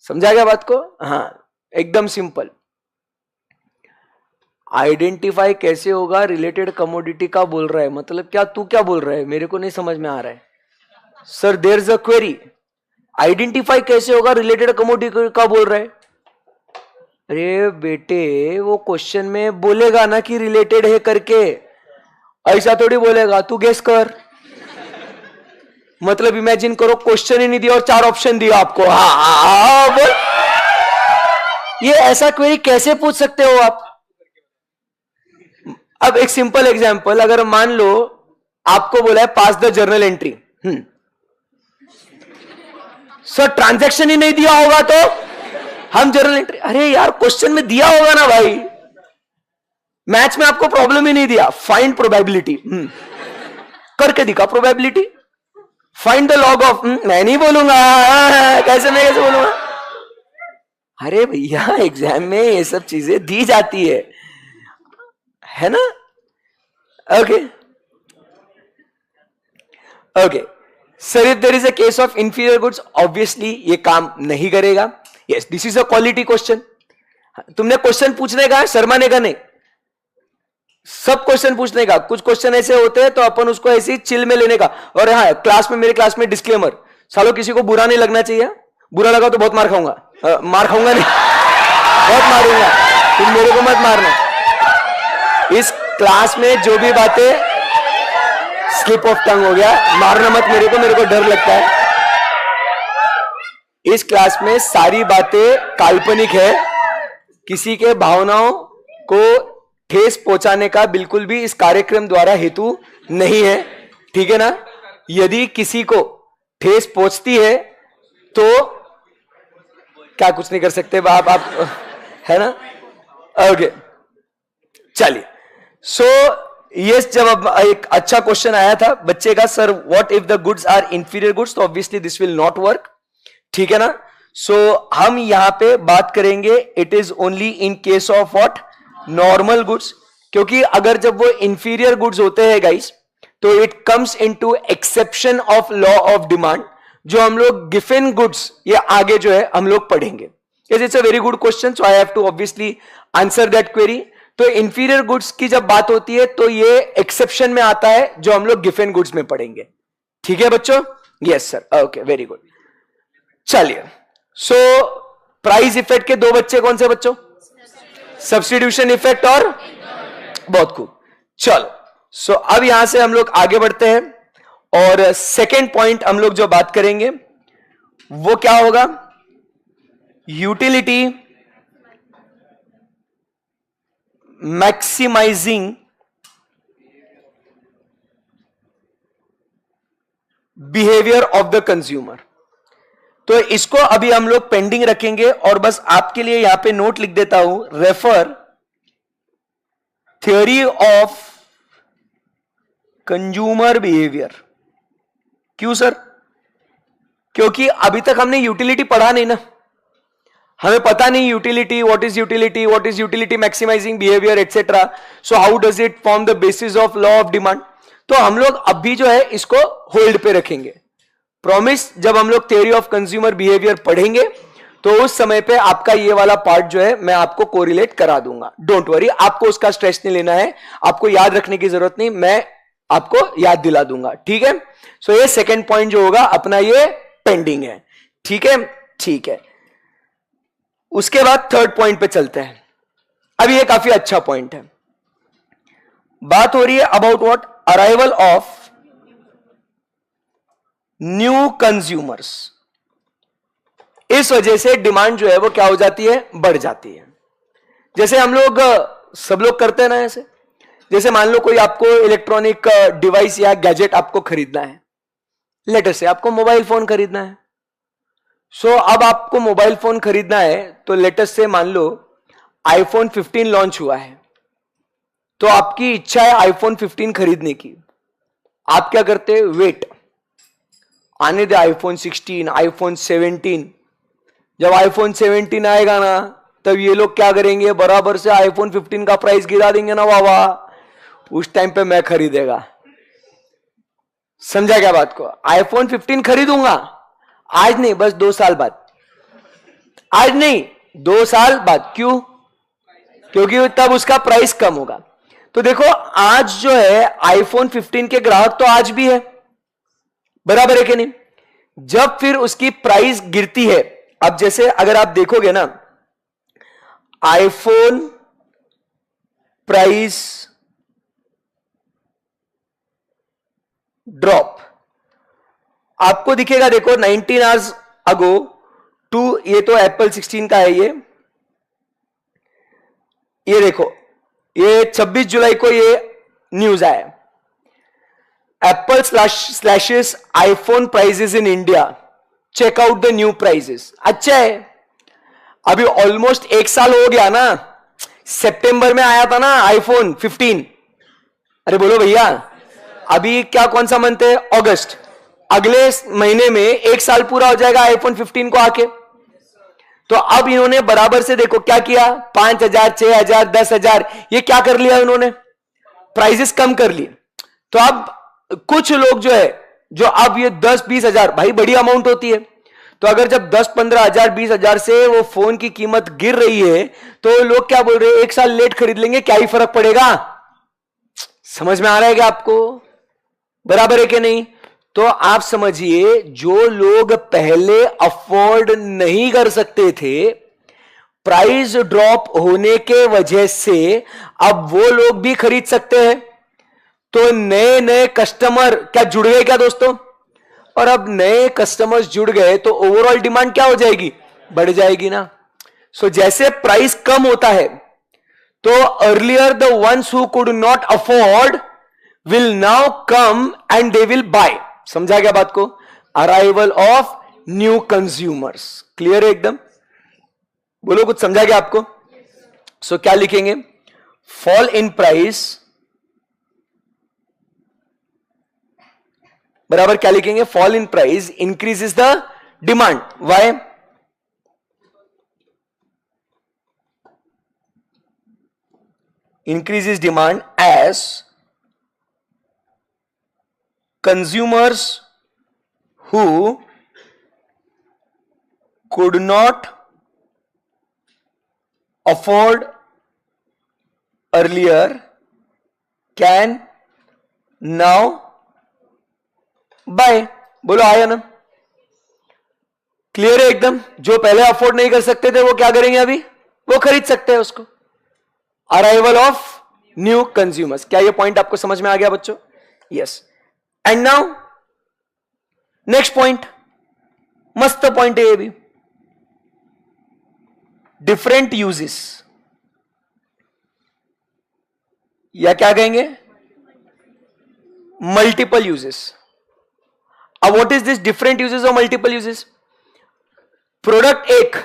समझा गया बात को? हाँ, एकदम सिंपल। आइडेंटिफाई कैसे होगा? रिलेटेड कमोडिटी का बोल रहा है, मतलब क्या? तू क्या बोल रहा है? मेरे को नहीं समझ में आ रहा है sir. There is a query, identify कैसे होगा? रिलेटेड कमोडिटी का बोल रहा है। अरे बेटे, वो क्वेश्चन में बोलेगा ना कि रिलेटेड है करके, ऐसा थोड़ी बोलेगा। तू गेस कर, मतलब इमेजिन करो क्वेश्चन ही नहीं दिया और 4 ऑप्शन दिया आपको। हाँ बोल, ये ऐसा क्वेरी कैसे पूछ सकते हो आप? अब एक सिंपल एग्जांपल, अगर मान लो आपको बोला है pass the journal entry, sir transaction ही नहीं दिया होगा तो हम जर्नल एंट्री। अरे यार, क्वेश्चन में दिया होगा ना भाई, मैथ्स में आपको प्रॉब्लम ही नहीं दिया। फाइंड प्रोबेबिलिटी, करके दिखा probability. Find the log of, मैं नहीं बोलूंगा। कैसे मैं कैसे बोलूंगा? अरे भैया, एग्जाम में ये सब चीजें दी जाती है ना? Okay okay sir, if there is a case of inferior goods, obviously ये काम नहीं करेगा। Yes, this is a quality question. तुमने क्वेश्चन पूछने का, शर्माने का नहीं, सब क्वेश्चन पूछने का। कुछ क्वेश्चन ऐसे होते हैं तो अपन उसको ऐसे ही चिल में लेने का। और हाँ, क्लास में, मेरे क्लास में डिस्क्लेमर, सालों किसी को बुरा नहीं लगना चाहिए। बुरा लगा तो बहुत मार खाऊंगा। मार खाऊंगा नहीं, बहुत मारूंगा, तुम मेरे को मत मारना। इस क्लास में जो भी बातें, स्लिप ऑफ टंग हो गया, मारना मत मेरे को डर लगता है। इस क्लास में सारी बातें काल्पनिक है, किसी के भावनाओं को ठेस पहुंचाने का बिल्कुल भी इस कार्यक्रम द्वारा हेतु नहीं है, ठीक है ना? यदि किसी को ठेस पहुंचती है तो क्या कुछ नहीं कर सकते आप है ना? ओके, चलिए। सो यस, जब अब एक अच्छा क्वेश्चन आया था बच्चे का, sir what if the goods are inferior goods, तो obviously this will not work, ठीक है ना? सो हम यहां पे बात करेंगे it is only in case of what, normal goods. क्योंकि अगर जब वो इंफीरियर गुड्स होते हैं गाइस, तो it comes into exception of law of demand, जो हम लोग गिवन गुड्स, ये आगे जो है हम लोग पढ़ेंगे। It's a very good question, so I have to obviously answer that query. तो इंफीरियर गुड्स की जब बात होती है तो ये एक्सेप्शन में आता है, जो हम लोग गिवन गुड्स में पढ़ेंगे, ठीक है बच्चों? Yes sir, okay, very good. चलिए, सो प्राइस इफेक्ट के 2 बच्चे कौन से बच्चों? सब्स्टिट्यूशन इफेक्ट और, बहुत खूब। चलो, सो अब यहां से हम लोग आगे बढ़ते हैं और सेकेंड पॉइंट हम लोग जो बात करेंगे वो क्या होगा? Utility maximising behaviour of the consumer. तो इसको अभी हम लोग पेंडिंग रखेंगे और बस आपके लिए यहां पे नोट लिख देता हूं, refer theory of consumer behaviour. क्यों सर? क्योंकि अभी तक हमने यूटिलिटी पढ़ा नहीं ना, हमें पता नहीं utility, what is utility maximising behaviour etcetera. So how does it form the basis of law of demand. तो हम लोग अभी जो है इसको होल्ड पे रखेंगे। प्रॉमिस, जब हम लोग थ्योरी ऑफ कंज्यूमर बिहेवियर पढ़ेंगे तो उस समय पे आपका ये वाला पार्ट जो है मैं आपको कोरिलेट करा दूंगा। डोंट वरी, आपको उसका स्ट्रेस नहीं लेना है, आपको याद रखने की जरूरत नहीं, मैं आपको याद दिला दूंगा, ठीक है? सो ये सेकेंड पॉइंट जो होगा अपना ये पेंडिंग है, ठीक है? ठीक है, उसके बाद थर्ड पॉइंट पे चलते हैं। अब ये काफी अच्छा पॉइंट है। बात हो रही है about what, arrival of new consumers. इस वजह से डिमांड जो है वो क्या हो जाती है, बढ़ जाती है। जैसे हम लोग सब लोग करते हैं ना ऐसे, जैसे मान लो कोई आपको इलेक्ट्रॉनिक डिवाइस या गैजेट आपको खरीदना है, लेटर से आपको मोबाइल फोन खरीदना है। सो अब आपको मोबाइल फोन खरीदना है तो लेटेस्ट से मान लो आईफोन 15 लॉन्च हुआ है, तो आपकी इच्छा है आईफोन 15 खरीदने की। आप क्या करते हैं, वेट आने दे आईफोन 16, आईफोन 17। जब आईफोन 17 आएगा ना तब ये लोग क्या करेंगे, बराबर से आईफोन 15 का प्राइस गिरा देंगे ना बाबा, उस टाइम पे मैं खरीदेगा। समझा क्या बात को? आईफोन 15 खरीदूंगा आज नहीं, बस 2 साल बाद। आज नहीं, 2 साल बाद। क्यों? क्योंकि तब उसका प्राइस कम होगा। तो देखो आज जो है आईफोन 15 के ग्राहक तो आज भी है, बराबर है कि नहीं? जब फिर उसकी प्राइस गिरती है, अब जैसे अगर आप देखोगे ना, आईफोन प्राइस ड्रॉप आपको दिखेगा, देखो 19 आवर्स अगो टू, ये तो एप्पल 16 का है, ये देखो, ये 26 जुलाई को ये न्यूज आया, Apple slashes iPhone prices in India, check out the new prices. अच्छा है, अभी ऑलमोस्ट 1 साल हो गया ना, सितंबर में आया था ना आईफोन 15। अरे बोलो भैया, अभी क्या कौन सा मंथ है? अगस्त। अगले महीने में 1 साल पूरा हो जाएगा आईफोन 15 को आके। तो अब इन्होंने बराबर से देखो क्या किया, 5,000, 6,000, 10,000, ये क्या कर लिया उन्होंने? प्राइसेस कम कर लिए। तो अब कुछ लोग जो है, जो अब ये 10-20 हजार, भाई बड़ी अमाउंट होती है, तो अगर जब 10-15 हजार, 20 हजार से वो फोन की कीमत गिर रही है, तो लोग क्या बोल रहे हैं? 1 साल लेट खरीद लेंगे, क्या ही फर्क पड़ेगा। समझ में आ रहा है क्या आपको? बराबर है कि नहीं? तो आप समझिए, जो लोग पहले अफोर्ड नहीं कर सकते थे, प्राइस ड्रॉप होने के वजह से अब वो लोग भी खरीद सकते हैं। तो नए नए कस्टमर क्या जुड़ गए क्या दोस्तों? और अब नए कस्टमर्स जुड़ गए तो ओवरऑल डिमांड क्या हो जाएगी? बढ़ जाएगी ना। सो जैसे प्राइस कम होता है, तो earlier the ones who could not afford will now come and they will buy. समझा क्या बात को? Arrival of new consumers. Clear है एकदम? बोलो कुछ समझा क्या आपको? सो क्या लिखेंगे? फॉल इन प्राइस, बराबर क्या लिखेंगे? Fall in price increases the demand. Why? increases demand as consumers who could not afford earlier can now buy। बोलो आया ना? क्लियर है एकदम? जो पहले अफोर्ड नहीं कर सकते थे वो क्या करेंगे? अभी वो खरीद सकते हैं उसको। Arrival of new consumers. क्या ये पॉइंट आपको समझ में आ गया बच्चों? Yes. And now next point, मस्त पॉइंट है ये भी, डिफरेंट यूजेस, या क्या कहेंगे? Multiple uses. अब what is this different uses और मल्टीपल यूजेस? प्रोडक्ट एक,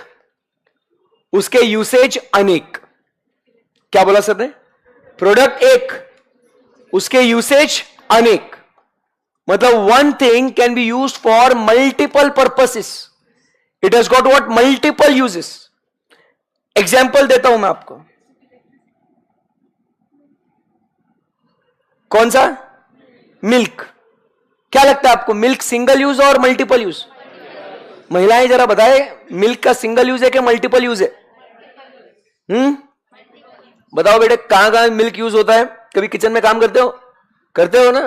उसके यूसेज अनेक। क्या बोला सर ने? प्रोडक्ट एक, उसके यूसेज अनेक, मतलब one thing can be used for multiple purposes. It has got what? Multiple uses. Example देता हूं मैं आपको। कौन सा? मिल्क। क्या लगता है आपको, मिल्क सिंगल यूज और मल्टीपल यूज? महिलाएं जरा बताए, मिल्क का सिंगल यूज है कि मल्टीपल यूज है? बताओ बेटे, कहां कहां मिल्क यूज होता है? कभी किचन में काम करते हो? करते हो ना?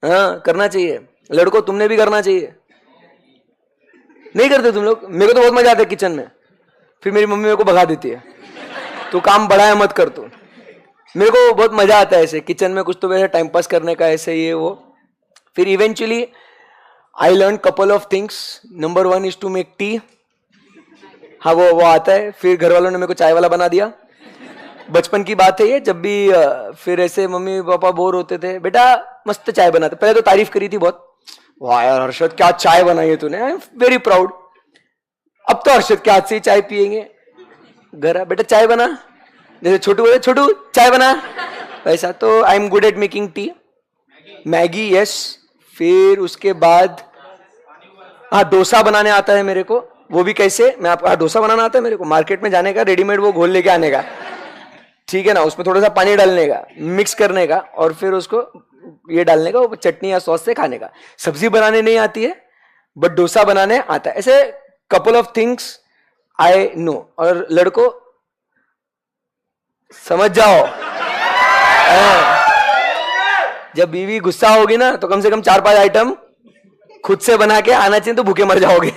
हाँ, करना चाहिए। लड़कों तुमने भी करना चाहिए। नहीं करते तुम लोग? मेरे को तो बहुत मजा आता है किचन में, फिर मेरी मम्मी मेरे को भगा देती है, तू काम बढ़ाया मत कर तू। मेरे को बहुत मजा आता है ऐसे किचन में कुछ तो वैसे टाइम पास करने का, ऐसे ये वो। फिर eventually I learn couple of things. Number 1 is to make tea. हाँ वो आता है। फिर घर वालों ने मेरे को चाय वाला बना दिया। बचपन की बात है ये, जब भी फिर ऐसे मम्मी पापा बोर होते थे, बेटा मस्त चाय बनाते। पहले तो तारीफ करी थी बहुत, वाह यार हर्षद क्या चाय बनाई है तूने, आई एम वेरी प्राउड। अब तो हर्षद के हाथ से ही चाय पियेंगे। घर बेटा चाय बना, जैसे छोटू बोले छोटू चाय बना, वैसा। तो I am good at making tea. Maggi yes. फिर उसके बाद हाँ डोसा बनाने आता है मेरे को। वो भी कैसे? मैं आपको, हाँ डोसा बनाना आता है मेरे को। मार्केट में जाने का, रेडीमेड वो घोल लेके आने का, ठीक है ना, उसमें थोड़ा सा पानी डालने का, मिक्स करने का, और फिर उसको ये डालने का, वो चटनी या सॉस से खाने का। सब्जी बनाने नहीं आती है बट डोसा बनाने आता है। ऐसे couple of things I know. और लड़कों समझ जाओ, जब बीवी गुस्सा होगी ना तो कम से कम 4-5 आइटम खुद से बना के आना चाहिए, तो भूखे मर जाओगे।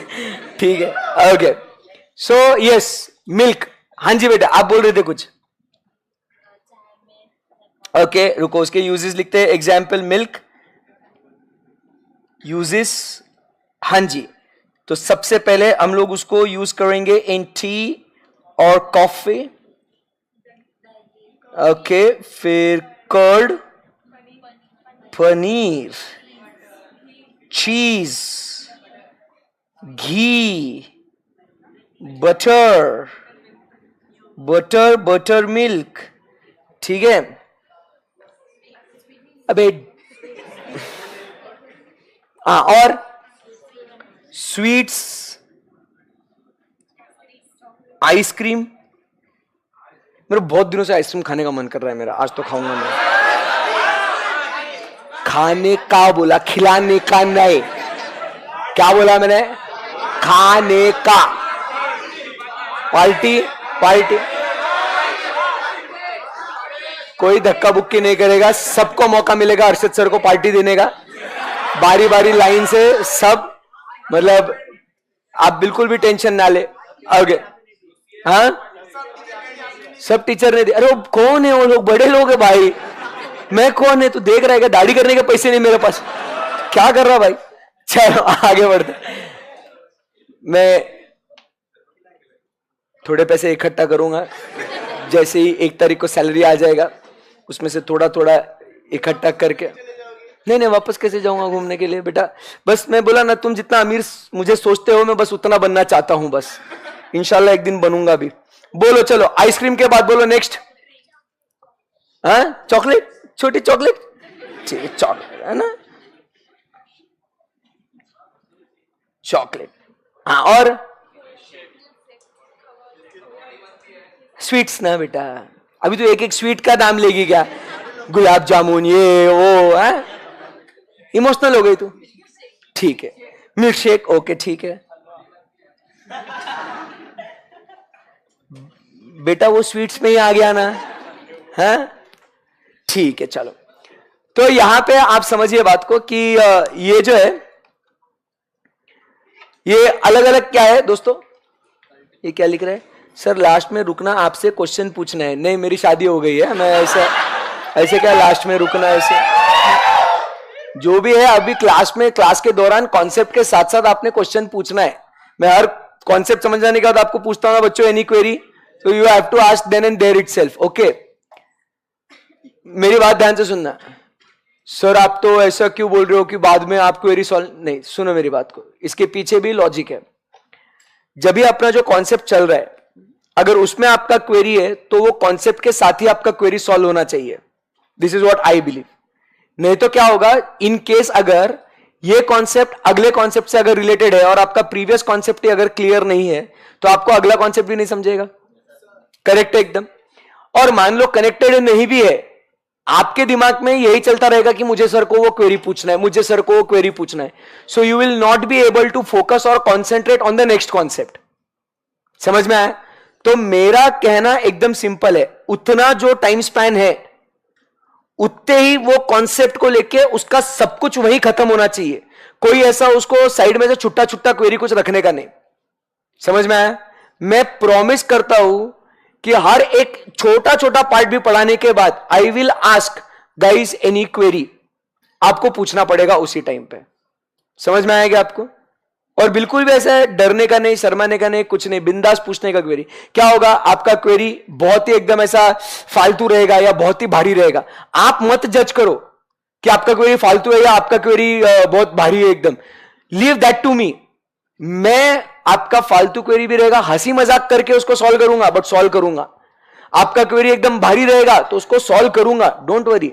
ठीक है, ओके। So yes, milk. हाँ जी बेटा, आप बोल रहे थे कुछ। ओके रुको, उसके यूजेस लिखते हैं। Example milk uses. हाँ जी, तो सबसे पहले हम लोग उसको यूज करेंगे इन टी और कॉफी। ओके, फिर कर्ड, पनीर, चीज, घी, बटर, बटर मिल्क। ठीक है, अबे हाँ, और स्वीट्स, आइसक्रीम। मेरे बहुत दिनों से आइसक्रीम खाने का मन कर रहा है मेरा, आज तो खाऊंगा मैं। खाने का बोला, खिलाने का नहीं। क्या बोला मैंने? खाने का। पार्टी पार्टी, कोई धक्का बुक्की नहीं करेगा, सबको मौका मिलेगा अर्शद सर को पार्टी देने का, बारी बारी लाइन से सब। मतलब आप बिल्कुल भी टेंशन ना ले। ओके, हाँ सब टीचर ने दिया। अरे वो कौन है? वो लोग बड़े लोग है भाई, मैं कौन है? तू देख रहा है क्या? दाढ़ी करने के पैसे नहीं मेरे पास, क्या कर रहा भाई? चलो आगे बढ़ते। मैं थोड़े पैसे इकट्ठा करूंगा, जैसे ही 1 तारीख को सैलरी आ जाएगा उसमें से थोड़ा थोड़ा इकट्ठा करके। नहीं, वापस कैसे जाऊंगा घूमने के लिए बेटा? बस मैं बोला ना, तुम जितना अमीर मुझे सोचते हो, मैं बस उतना बनना चाहता हूं। बस इंशाल्लाह एक दिन बनूंगा भी। बोलो चलो, आइसक्रीम के बाद बोलो नेक्स्ट। हाँ, चॉकलेट, छोटी चॉकलेट। ठीक है, चॉकलेट है ना, चॉकलेट। हाँ, और स्वीट्स ना बेटा, अभी तो एक एक स्वीट का दाम लेगी क्या? गुलाब जामुन, ये वो है। इमोशनल हो गई तू? ठीक है, मिल्क शेक, ओके ठीक है बेटा, वो स्वीट्स में ही आ गया ना। है ठीक है, चलो। तो यहां पे आप समझिए बात को कि ये जो है, ये अलग अलग क्या है दोस्तों? ये क्या लिख रहा है सर? लास्ट में रुकना, आपसे क्वेश्चन पूछना है। नहीं, मेरी शादी हो गई है, मैं ऐसे क्या लास्ट में रुकना है? ऐसे जो भी है, अभी क्लास के दौरान कॉन्सेप्ट के साथ साथ आपने क्वेश्चन पूछना है। मैं हर कॉन्सेप्ट समझ जाने के बाद आपको पूछता हूँ बच्चों, एनी क्वेरी, तो you have to ask then and there itself. Okay, मेरी बात ध्यान से सुनना। सर आप तो ऐसा क्यों बोल रहे हो कि बाद में आप क्वेरी सॉल्व नहीं? सुनो मेरी बात को, इसके पीछे भी लॉजिक है। जब भी अपना जो कॉन्सेप्ट चल रहा है, अगर उसमें आपका क्वेरी है तो वो कॉन्सेप्ट के साथ ही आपका क्वेरी सॉल्व होना चाहिए। This is what I believe. नहीं तो क्या होगा, इन केस अगर ये कॉन्सेप्ट अगले कॉन्सेप्ट से अगर रिलेटेड है और आपका प्रीवियस कॉन्सेप्ट ही अगर क्लियर नहीं है, तो आपको अगला कॉन्सेप्ट भी नहीं समझेगा। करेक्ट है एकदम। और मान लो कनेक्टेड नहीं भी है, आपके दिमाग में यही चलता रहेगा कि मुझे सर को वो क्वेरी पूछना है, मुझे सर को वो क्वेरी पूछना है। So you will not be able to focus और concentrate on the next concept. समझ में आया? तो मेरा कहना एकदम सिंपल है, उतना जो टाइम स्पैन है उतने ही वो कॉन्सेप्ट को लेके उसका सब कुछ वही खत्म होना चाहिए। कोई ऐसा उसको साइड में से छुट्टा छुट्टा क्वेरी कुछ रखने का नहीं। समझ में आया? मैं प्रॉमिस करता हूं कि हर एक छोटा छोटा पार्ट भी पढ़ाने के बाद I will ask guys any query, आपको पूछना पड़ेगा उसी टाइम पे। समझ में आएगा आपको? और बिल्कुल भी ऐसा डरने का नहीं, शर्माने का नहीं, कुछ नहीं, बिंदास पूछने का क्वेरी। क्या होगा, आपका क्वेरी बहुत ही एकदम ऐसा फालतू रहेगा या बहुत ही भारी रहेगा। आप मत जज करो कि आपका क्वेरी फालतू है या आपका क्वेरी बहुत भारी है एकदम। Leave that to me. मैं आपका फालतू क्वेरी भी रहेगा, हंसी मजाक करके उसको सॉल्व करूंगा, बट सॉल्व करूंगा। आपका क्वेरी एकदम भारी रहेगा तो उसको सॉल्व करूंगा, डोंट वरी।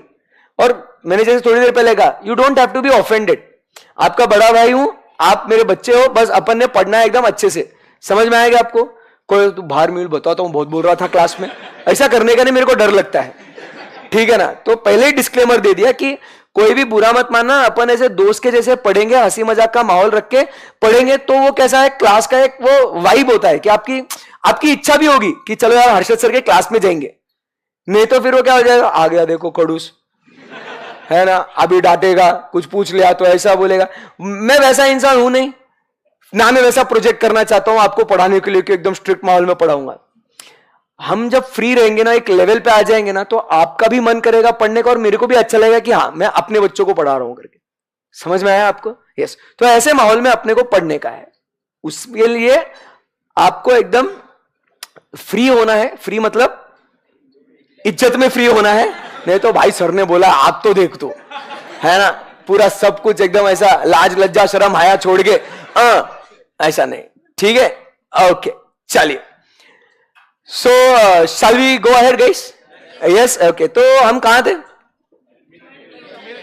और मैंने जैसे थोड़ी देर पहले कहा, you don't have to be offended. आपका बड़ा भाई हूं, आप मेरे बच्चे हो, बस अपन ने पढ़ना है एकदम अच्छे से। समझ में आएगा आपको? कोई तो बाहर मिल बताता हूं, बहुत बोल रहा था क्लास में, ऐसा करने का नहीं, मेरे को डर लगता है। ठीक है ना। तो पहले ही डिस्क्लेमर दे दिया कि कोई भी बुरा मत मानना, अपन ऐसे दोस्त के जैसे पढ़ेंगे, हंसी मजाक का माहौल रख के पढ़ेंगे, तो वो कैसा है, क्लास का एक वो वाइब होता है कि आपकी इच्छा भी होगी कि चलो यार हर्षद सर के क्लास में जाएंगे। नहीं तो फिर वो क्या हो जाएगा, आ गया देखो खड़ूस, है ना, अभी डांटेगा, कुछ पूछ लिया तो ऐसा बोलेगा। मैं वैसा इंसान हूं नहीं ना, मैं वैसा प्रोजेक्ट करना चाहता हूं आपको पढ़ाने के लिए कि एकदम स्ट्रिक्ट माहौल में पढ़ाऊंगा। हम जब फ्री रहेंगे ना, एक लेवल पे आ जाएंगे ना, तो आपका भी मन करेगा पढ़ने का और मेरे को भी अच्छा लगेगा कि हाँ मैं अपने बच्चों को पढ़ा रहा हूं करके। समझ में आया आपको? यस। तो ऐसे माहौल में अपने को पढ़ने का है, उसके लिए आपको एकदम फ्री होना है। फ्री मतलब इज्जत में फ्री होना है, नहीं तो भाई सर ने बोला आप तो देख तो, है ना, पूरा सब कुछ एकदम ऐसा लाज लज्जा शर्म हाया छोड़ के ऐसा नहीं, ठीक है। ओके चलिए, so shall we go ahead guys? Yes okay. तो हम कहां थे?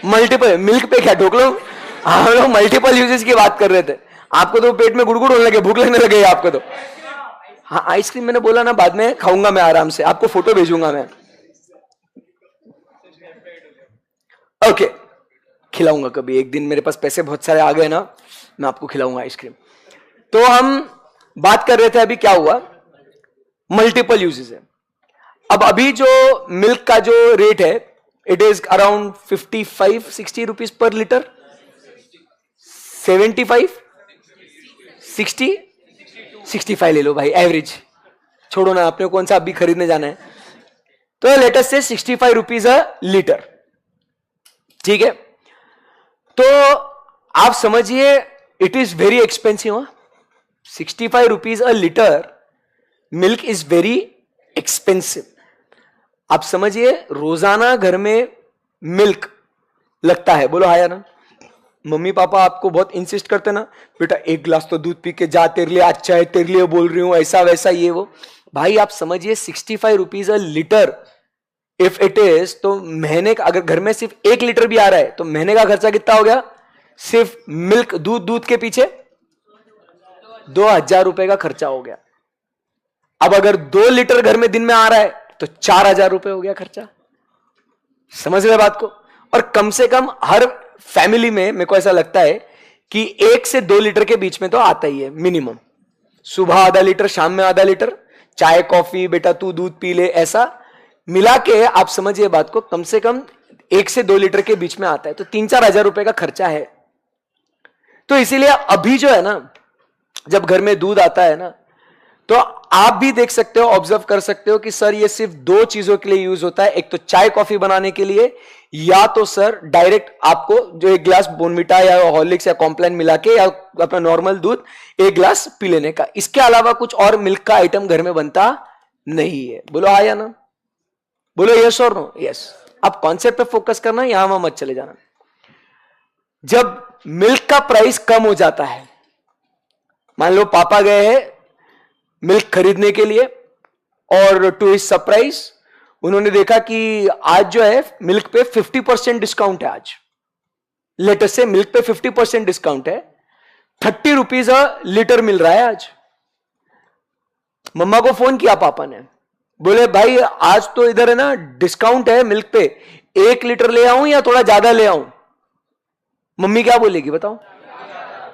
मल्टीपल मिल्क पे क्या ठोक लो, हम लोग मल्टीपल यूजेस की बात कर रहे थे। आपको तो पेट में गुड़गुड़ होने लगे, भूख लगने लगे आपको तो। हाँ आइसक्रीम मैंने बोला ना बाद में खाऊंगा मैं आराम से, आपको फोटो भेजूंगा मैं। ओके खिलाऊंगा कभी एक दिन, मेरे पास पैसे बहुत सारे आ गए ना, मैं आपको खिलाऊंगा आइसक्रीम। तो हम बात कर रहे थे अभी क्या हुआ, मल्टीपल यूजेस है। अब अभी जो मिल्क का जो रेट है, it is around 55-60 rupees per litre. 75 60 65 ले लो भाई, एवरेज छोड़ो ना, आपने कौन सा अभी खरीदने जाना है। तो लेटेस्ट से 65 रुपीज अ लीटर, ठीक है। तो आप समझिए it is very expensive. 65 rupees a litre milk is very expensive. आप समझिए रोजाना घर में मिल्क लगता है, बोलो हाया ना। मम्मी पापा आपको बहुत इंसिस्ट करते ना, बेटा एक गिलास तो दूध पी के जा, तेरे लिए अच्छा है, तेरे लिए बोल रही हूं, ऐसा वैसा ये वो। भाई आप समझिए 65 rupees a litre if it is, तो महीने का अगर घर में सिर्फ 1 लीटर भी आ रहा है तो महीने का खर्चा कितना हो गया, सिर्फ मिल्क दूध के पीछे 2000 रुपए का खर्चा हो गया। अब अगर 2 लीटर घर में दिन में आ रहा है तो 4000 रुपए हो गया खर्चा। समझ रहे बात को? और कम से कम हर फैमिली में मेरे को ऐसा लगता है कि 1 से 2 लीटर के बीच में तो आता ही है मिनिमम। सुबह आधा लीटर, शाम में आधा लीटर, चाय कॉफी बेटा तू दूध पी ले, ऐसा मिला के आप समझिए बात को, कम से कम 1 से 2 लीटर के बीच में आता है, तो 3-4 हजार रुपए का खर्चा है। तो इसीलिए अभी जो है ना, जब घर में दूध आता है ना, तो आप भी देख सकते हो, ऑब्जर्व कर सकते हो कि सर ये सिर्फ 2 चीजों के लिए यूज होता है। एक तो चाय कॉफी बनाने के लिए, या तो सर डायरेक्ट आपको जो 1 गिलास बोनविटा या हॉर्लिक्स या कॉम्प्लान मिला के या अपना नॉर्मल दूध 1 गिलास पी लेने का। इसके अलावा कुछ और मिल्क का आइटम घर में बनता नहीं है। बोलो हाँ या ना, बोलो यस और नो। यस। अब कॉन्सेप्ट पे फोकस करना, यहां वहां मत चले जाना। जब मिल्क का प्राइस कम हो जाता है, मान लो पापा गए हैं मिल्क खरीदने के लिए और टू हिज सरप्राइज उन्होंने देखा कि आज जो है मिल्क पे 50% डिस्काउंट है। आज लेटेस्ट से मिल्क पे 50% डिस्काउंट है, 30 रुपीज अ लीटर मिल रहा है आज। मम्मा को फोन किया पापा ने, बोले भाई आज तो इधर है ना डिस्काउंट है मिल्क पे, 1 लीटर ले आऊं या थोड़ा ज्यादा ले आऊं? मम्मी क्या बोलेगी बताओ?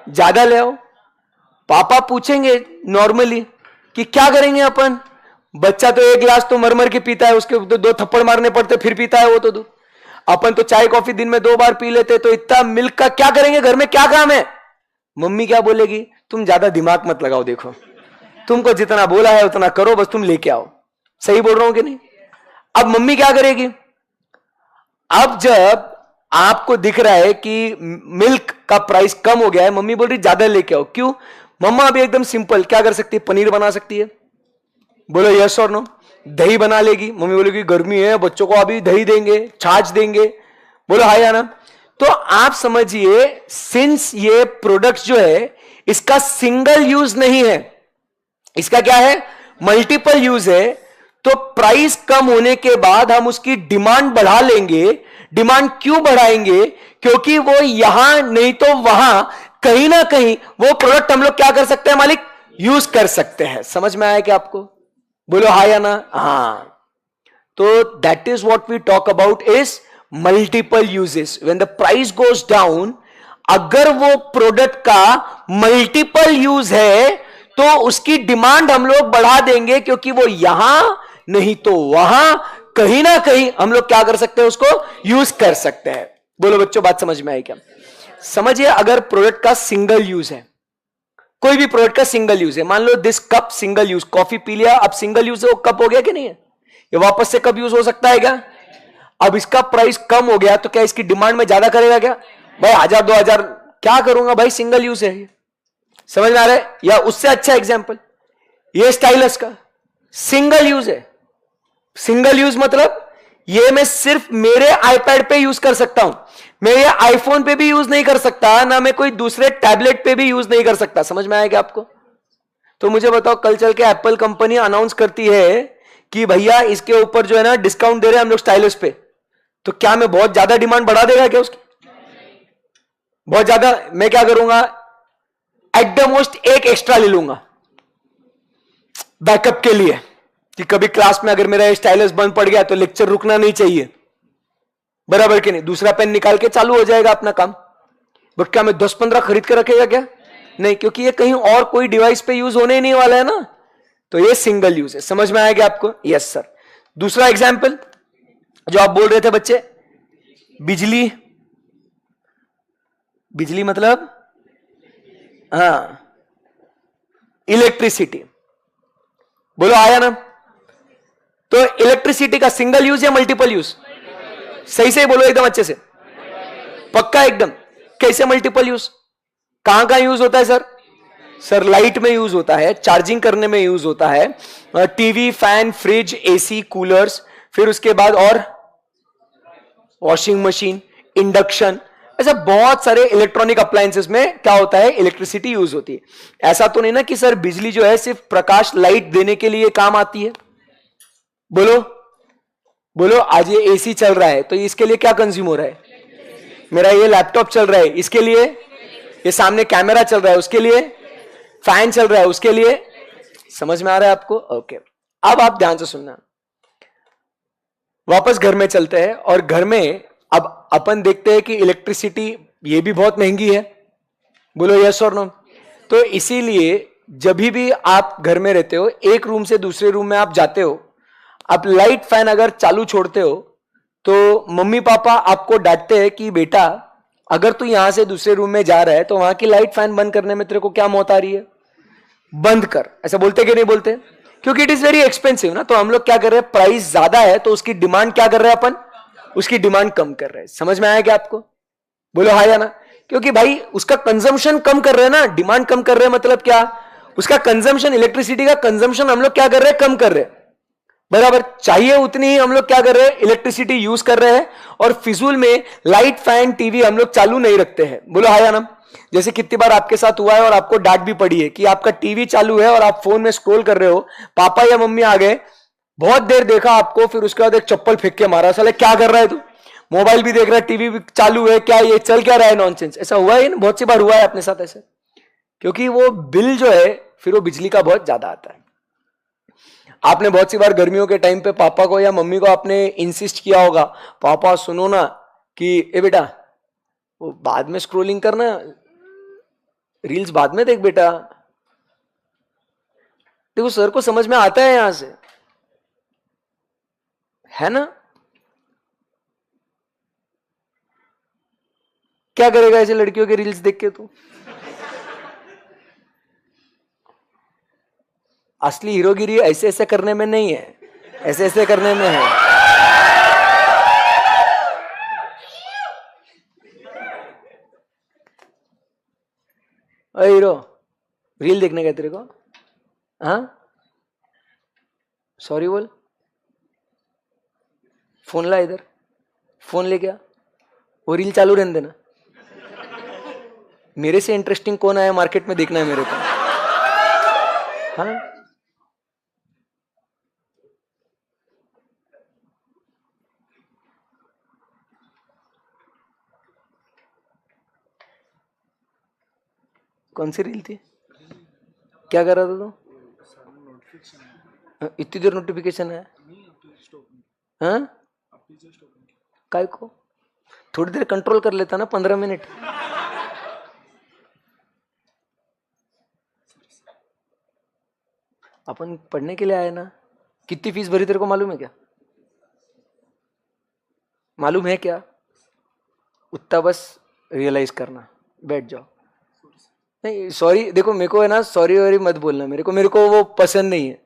ज्यादा ले आओ। पापा पूछेंगे नॉर्मली कि क्या करेंगे अपन, बच्चा तो 1 गिलास तो मर के पीता है, उसके तो 2 थप्पड़ मारने पड़ते फिर पीता है वो तो दूध। अपन तो चाय कॉफी दिन में 2 बार पी लेते, तो इतना मिल्क का क्या करेंगे, घर में क्या काम है? मम्मी क्या बोलेगी, तुम ज्यादा दिमाग मत लगाओ, देखो तुमको जितना बोला है उतना करो, बस तुम लेके आओ। सही बोल रहा हूं कि नहीं? अब मम्मी क्या करेगी? अब जब आपको दिख रहा है कि मिल्क का प्राइस कम हो गया है, मम्मी बोल रही ज्यादा लेके आओ। क्यों? मम्मा अभी एकदम सिंपल क्या कर सकती है, पनीर बना सकती है। बोलो यस और नो। दही बना लेगी, मम्मी बोलेगी गर्मी है बच्चों को अभी दही देंगे, छाछ देंगे। बोलो हाय या ना। तो आप समझिए सिंस ये प्रोडक्ट जो है इसका सिंगल यूज नहीं है, इसका क्या है, मल्टीपल यूज है, तो प्राइस कम होने के बाद हम उसकी डिमांड बढ़ा लेंगे। डिमांड क्यों बढ़ाएंगे? क्योंकि वो यहां नहीं तो वहां कहीं ना कहीं वो प्रोडक्ट हम लोग क्या कर सकते हैं मालिक, यूज कर सकते हैं। समझ में आया क्या आपको? बोलो हाँ या ना? हाँ। तो that is what we talk about is multiple uses. When the price goes down, अगर वो प्रोडक्ट का मल्टीपल यूज है तो उसकी डिमांड हम लोग बढ़ा देंगे, क्योंकि वो यहां नहीं तो वहां कहीं ना कहीं हम लोग क्या कर सकते हैं, उसको यूज कर सकते हैं. बोलो बच्चों, बात समझ में आई क्या? समझिए, अगर प्रोडक्ट का सिंगल यूज है, कोई भी प्रोडक्ट का सिंगल यूज है, मान लो this cup single use, coffee पी लिया, अब सिंगल यूज है, वो कप हो गया कि नहीं है? ये वापस से कप यूज हो सकता है क्या? अब इसका प्राइस कम हो गया तो क्या इसकी डिमांड में ज्यादा करेगा क्या? भाई 1000-2000 क्या करूंगा भाई, सिंगल यूज है ये. समझ में आ रहा है? या उससे अच्छा एग्जांपल, ये स्टाइलस का सिंगल यूज है. सिंगल यूज मतलब ये मैं सिर्फ मेरे आईपैड पे यूज कर सकता हूं, मैं ये आईफोन पे भी यूज नहीं कर सकता, ना मैं कोई दूसरे टैबलेट पे भी यूज नहीं कर सकता. समझ में आएगा आपको? तो मुझे बताओ, कल चल के एप्पल कंपनी अनाउंस करती है कि भैया इसके ऊपर जो है ना डिस्काउंट दे रहे हैं हम लोग स्टाइलस पे, तो क्या मैं बहुत ज्यादा डिमांड बढ़ा देगा क्या उसकी? बहुत ज्यादा. मैं क्या करूंगा, एट द मोस्ट एक एक्स्ट्रा ले लूंगा बैकअप के लिए, कि कभी क्लास में अगर मेरा स्टाइलस बंद पड़ गया तो लेक्चर रुकना नहीं चाहिए. बराबर कि नहीं? दूसरा पेन निकाल के चालू हो जाएगा अपना काम. बट क्या मैं 10-15 खरीद के रखेगा क्या? नहीं, क्योंकि ये कहीं और कोई डिवाइस पे यूज होने ही नहीं वाला है ना. तो ये सिंगल यूज है. समझ में आएगा आपको? Yes sir. दूसरा एग्जाम्पल जो आप बोल रहे थे बच्चे, बिजली. बिजली मतलब हाँ, इलेक्ट्रिसिटी. बोलो आया ना? तो इलेक्ट्रिसिटी का सिंगल यूज या मल्टीपल यूज? सही से बोलो एकदम अच्छे से, पक्का एकदम. कैसे मल्टीपल यूज? कहां कहां यूज होता है सर? सर लाइट में यूज होता है, चार्जिंग करने में यूज होता है, TV, fan, fridge, AC, coolers, फिर उसके बाद और वॉशिंग मशीन, इंडक्शन, ऐसा बहुत सारे इलेक्ट्रॉनिक अप्लायंसेस में क्या होता है, इलेक्ट्रिसिटी यूज होती है. ऐसा तो नहीं ना कि सर बिजली जो है सिर्फ प्रकाश लाइट देने के लिए काम आती है. बोलो बोलो, आज ये एसी चल रहा है तो इसके लिए क्या कंज्यूम हो रहा है? मेरा ये लैपटॉप चल रहा है इसके लिए, ये सामने कैमरा चल रहा है उसके लिए, फैन चल रहा है उसके लिए. समझ में आ रहा है आपको? ओके. अब आप ध्यान से सुनना, वापस घर में चलते हैं और घर में अब अपन देखते हैं कि इलेक्ट्रिसिटी ये भी बहुत महंगी है. बोलो यस और नो? तो इसीलिए जब भी आप घर में रहते हो, एक रूम से दूसरे रूम में आप जाते हो, आप लाइट फैन अगर चालू छोड़ते हो तो मम्मी पापा आपको डांटते हैं कि बेटा अगर तू यहां से दूसरे रूम में जा रहा है तो वहां की लाइट फैन बंद करने में तेरे को क्या मौत आ रही है, बंद कर. ऐसा बोलते कि नहीं बोलते? क्योंकि इट इज वेरी एक्सपेंसिव ना. तो हम लोग क्या कर रहे हैं, प्राइस ज्यादा है तो उसकी डिमांड क्या कर रहे हैं अपन, उसकी डिमांड कम कर रहे हैं. समझ में आया क्या आपको? बोलो हाँ या ना? क्योंकि भाई उसका कंजम्पशन कम कर रहे हैं ना, डिमांड कम कर रहे हैं मतलब क्या, उसका कंजम्पशन, इलेक्ट्रिसिटी का कंजम्पशन हम लोग क्या कर रहे हैं, कम कर रहे हैं. बराबर, चाहिए उतनी ही हम लोग क्या कर रहे हैं, इलेक्ट्रिसिटी यूज कर रहे हैं, और फिजूल में लाइट फैन टीवी हम लोग चालू नहीं रखते हैं. बोलो हाँ या ना? जैसे कितनी बार आपके साथ हुआ है और आपको डांट भी पड़ी है कि आपका टीवी चालू है और आप फोन में स्क्रॉल कर रहे हो, पापा या मम्मी आ गए, बहुत देर देखा आपको, फिर उसके बाद एक चप्पल फेंक के मारा, साले क्या कर रहा है तू, मोबाइल भी देख रहा है, टीवी भी चालू है, क्या ये चल क्या रहा है, नॉनसेंस. ऐसा हुआ है ना, बहुत सी बार हुआ है अपने साथ ऐसे. क्योंकि वो बिल जो है फिर वो बिजली का बहुत ज्यादा आता है. आपने बहुत सी बार गर्मियों के टाइम पे पापा को या मम्मी को आपने इंसिस्ट किया होगा, पापा सुनो ना कि ए बेटा वो बाद में स्क्रोलिंग करना, रील्स बाद में देख बेटा. देखो सर को समझ में आता है यहां से, है ना? क्या करेगा ऐसे लड़कियों के रील्स देख के? तू असली हीरोगिरी ऐसे ऐसे करने में नहीं है, ऐसे ऐसे करने में है. अरे हीरो, रील देखने गए तेरे को? हाँ, सॉरी बोल, फोन ला इधर, फोन ले क्या, वो रील चालू रहने देना. मेरे से इंटरेस्टिंग कौन आया मार्केट में देखना है मेरे को. हाँ, कौन सी रील थी, क्या कर रहा था तू? इतनी देर नोटिफिकेशन है. हाँ काय को थोड़ी देर कंट्रोल कर लेता ना, 15 मिनट। अपन पढ़ने के लिए आए ना। कितनी फीस भरी तेरे को मालूम है क्या? मालूम है क्या? उतना बस रियलाइज करना, बैठ जाओ। नहीं सॉरी, देखो मेरे को है ना, सॉरी वॉरी मत बोलना, मेरे को वो पसंद नहीं है।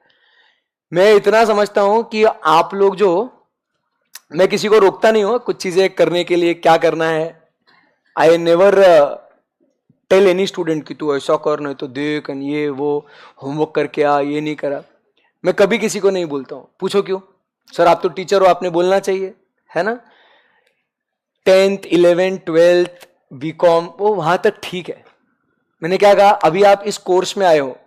मैं इतना समझता हूं कि आप लोग जो, मैं किसी को रोकता नहीं हूं कुछ चीजें करने के लिए, क्या करना है। I never tell any student कि तू ऐसा कर, नहीं तो देख ये वो होमवर्क करके आ, ये नहीं करा। मैं कभी किसी को नहीं बोलता हूं। पूछो क्यों? सर आप तो टीचर हो, आपने बोलना चाहिए, है ना। 10th 11th 12th बीकॉम वो वहां तक ठीक है। मैंने क्या कहा, अभी आप इस कोर्स में आए हो,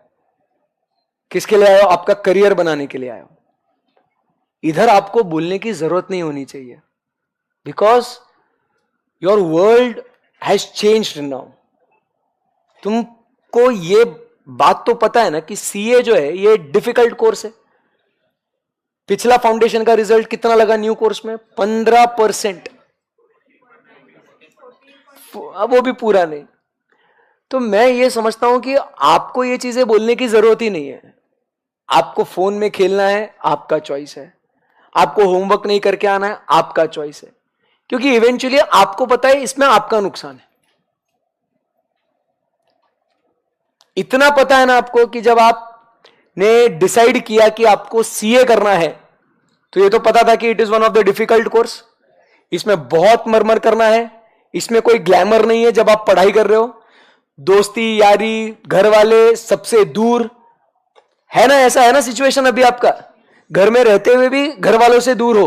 किसके लिए आए हो? आपका करियर बनाने के लिए आए हो। इधर आपको बोलने की जरूरत नहीं होनी चाहिए, because your world has changed now. तुमको ये बात तो पता है ना कि सीए जो है ये डिफिकल्ट कोर्स है। पिछला फाउंडेशन का रिजल्ट कितना लगा न्यू कोर्स में? 15%। अब वो भी पूरा नहीं। तो मैं ये समझता हूं कि आपको ये चीजें बोलने की जरूरत ही नहीं है। आपको फोन में खेलना है, आपका चॉइस है। आपको होमवर्क नहीं करके आना है, आपका चॉइस है। क्योंकि इवेंचुअली आपको पता है इसमें आपका नुकसान है। इतना पता है ना आपको कि जब आपने डिसाइड किया कि आपको सीए करना है, तो ये तो पता था कि it is one of the difficult course. इसमें बहुत मरमर करना है, इसमें कोई ग्लैमर नहीं है। जब आप पढ़ाई कर रहे हो, दोस्ती यारी घर वाले सबसे दूर, है ना, ऐसा है ना सिचुएशन अभी आपका। घर में रहते हुए भी घर वालों से दूर हो।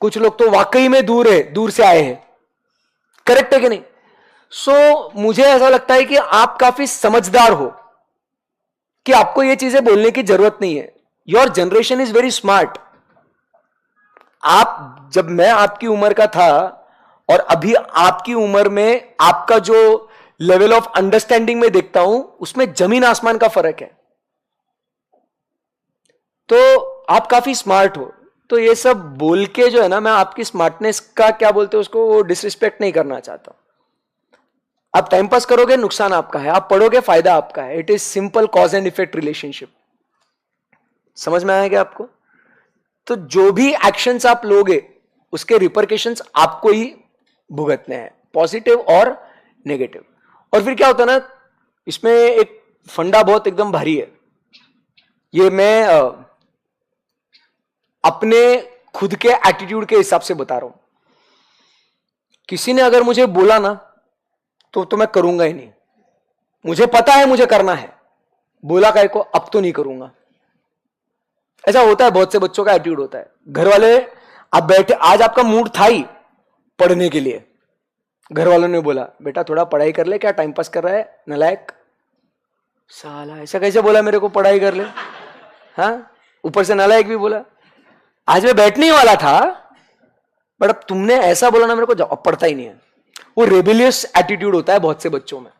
कुछ लोग तो वाकई में दूर है, दूर से आए हैं। करेक्ट है कि नहीं? मुझे ऐसा लगता है कि आप काफी समझदार हो कि आपको ये चीजें बोलने की जरूरत नहीं है। Your generation is very smart. जब मैं आपकी उम्र का था और अभी आपकी उम्र में आपका जो लेवल ऑफ अंडरस्टैंडिंग में देखता हूं, उसमें जमीन आसमान का फर्क है। तो आप काफी स्मार्ट हो। तो ये सब बोल के जो है ना, मैं आपकी स्मार्टनेस का क्या बोलते हैं उसको, वो डिसरिस्पेक्ट नहीं करना चाहता। आप टाइम पास करोगे, नुकसान आपका है। आप पढ़ोगे, फायदा आपका है। It is simple cause and effect relationship. समझ में आएगा आपको? तो जो भी एक्शंस आप लोगे, उसके रिपरकेशंस आपको ही भुगतने हैं, पॉजिटिव और नेगेटिव। और फिर क्या होता है ना, इसमें एक फंडा बहुत एकदम भारी है। ये मैं अपने खुद के एटीट्यूड के हिसाब से बता रहा हूं। किसी ने अगर मुझे बोला ना, तो मैं करूंगा ही नहीं। मुझे पता है मुझे करना है, बोला काय को, अब तो नहीं करूंगा। ऐसा होता है, बहुत से बच्चों का एटीट्यूड होता है। घर वाले, आप बैठे, आज आपका मूड था ही पढ़ने के लिए, घर वालों ने बोला बेटा थोड़ा पढ़ाई कर ले, क्या टाइम पास कर रहा है नालायक। साला ऐसा कैसे बोला मेरे को, पढ़ाई कर ले? हाँ, ऊपर से नालायक भी बोला। आज मैं बैठने ही वाला था, बट अब तुमने ऐसा बोला ना मेरे को, अब पढ़ता ही नहीं है। वो रेबिलियस एटीट्यूड होता है बहुत से बच्चों में।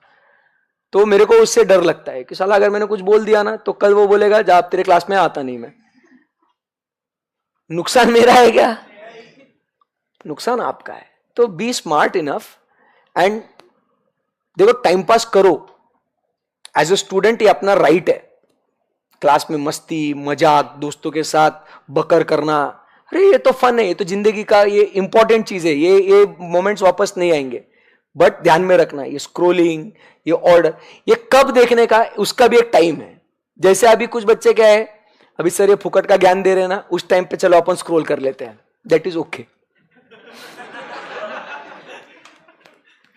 तो मेरे को उससे डर लगता है कि साला अगर मैंने कुछ बोल दिया ना, तो कल वो बोलेगा जा आप तेरे क्लास में आता नहीं मैं। नुकसान मेरा है क्या? नुकसान आपका है। तो बी स्मार्ट इनफ एंड देखो, टाइम पास करो एज ए स्टूडेंट, ये अपना राइट है। क्लास में मस्ती मजाक, दोस्तों के साथ बकर करना, अरे ये तो फन है, ये तो जिंदगी का ये इंपॉर्टेंट चीज है। ये मोमेंट्स वापस नहीं आएंगे। बट ध्यान में रखना, ये स्क्रोलिंग, ये ऑर्डर, ये कब देखने का, उसका भी एक टाइम है। जैसे अभी कुछ बच्चे क्या है, अभी सर ये फुकट का ज्ञान दे रहे हैं ना, उस टाइम पे चलो अपन स्क्रोल कर लेते हैं, दैट इज ओके।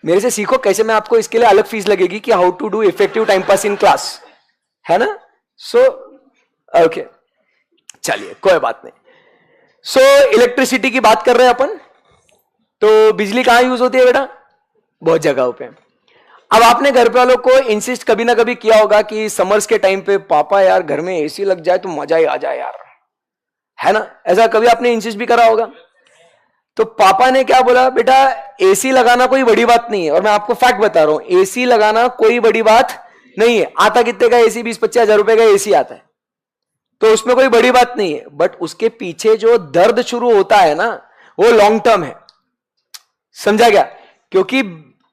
मेरे से सीखो कैसे, मैं आपको इसके लिए अलग फीस लगेगी कि how to do effective time pass in class, है ना। ओके, चलिए कोई बात नहीं। इलेक्ट्रिसिटी की बात कर रहे हैं अपन। तो बिजली कहां यूज होती है बेटा? बहुत जगहों पे। अब आपने घर पे वालों को इंसिस्ट कभी ना कभी किया होगा कि समर्स के टाइम पे पापा यार घर में एसी लग जाए तो मजा ही आ जाए यार, है ना। ऐसा कभी आपने इंसिस्ट भी करा होगा। तो पापा ने क्या बोला, बेटा एसी लगाना कोई बड़ी बात नहीं है। और मैं आपको फैक्ट बता रहा हूं, एसी लगाना कोई बड़ी बात नहीं है। आता कितने का एसी? 20-25 हजार रुपए का एसी आता है। तो उसमें कोई बड़ी बात नहीं है, बट उसके पीछे जो दर्द शुरू होता है ना, वो लॉन्ग टर्म है। समझा गया? क्योंकि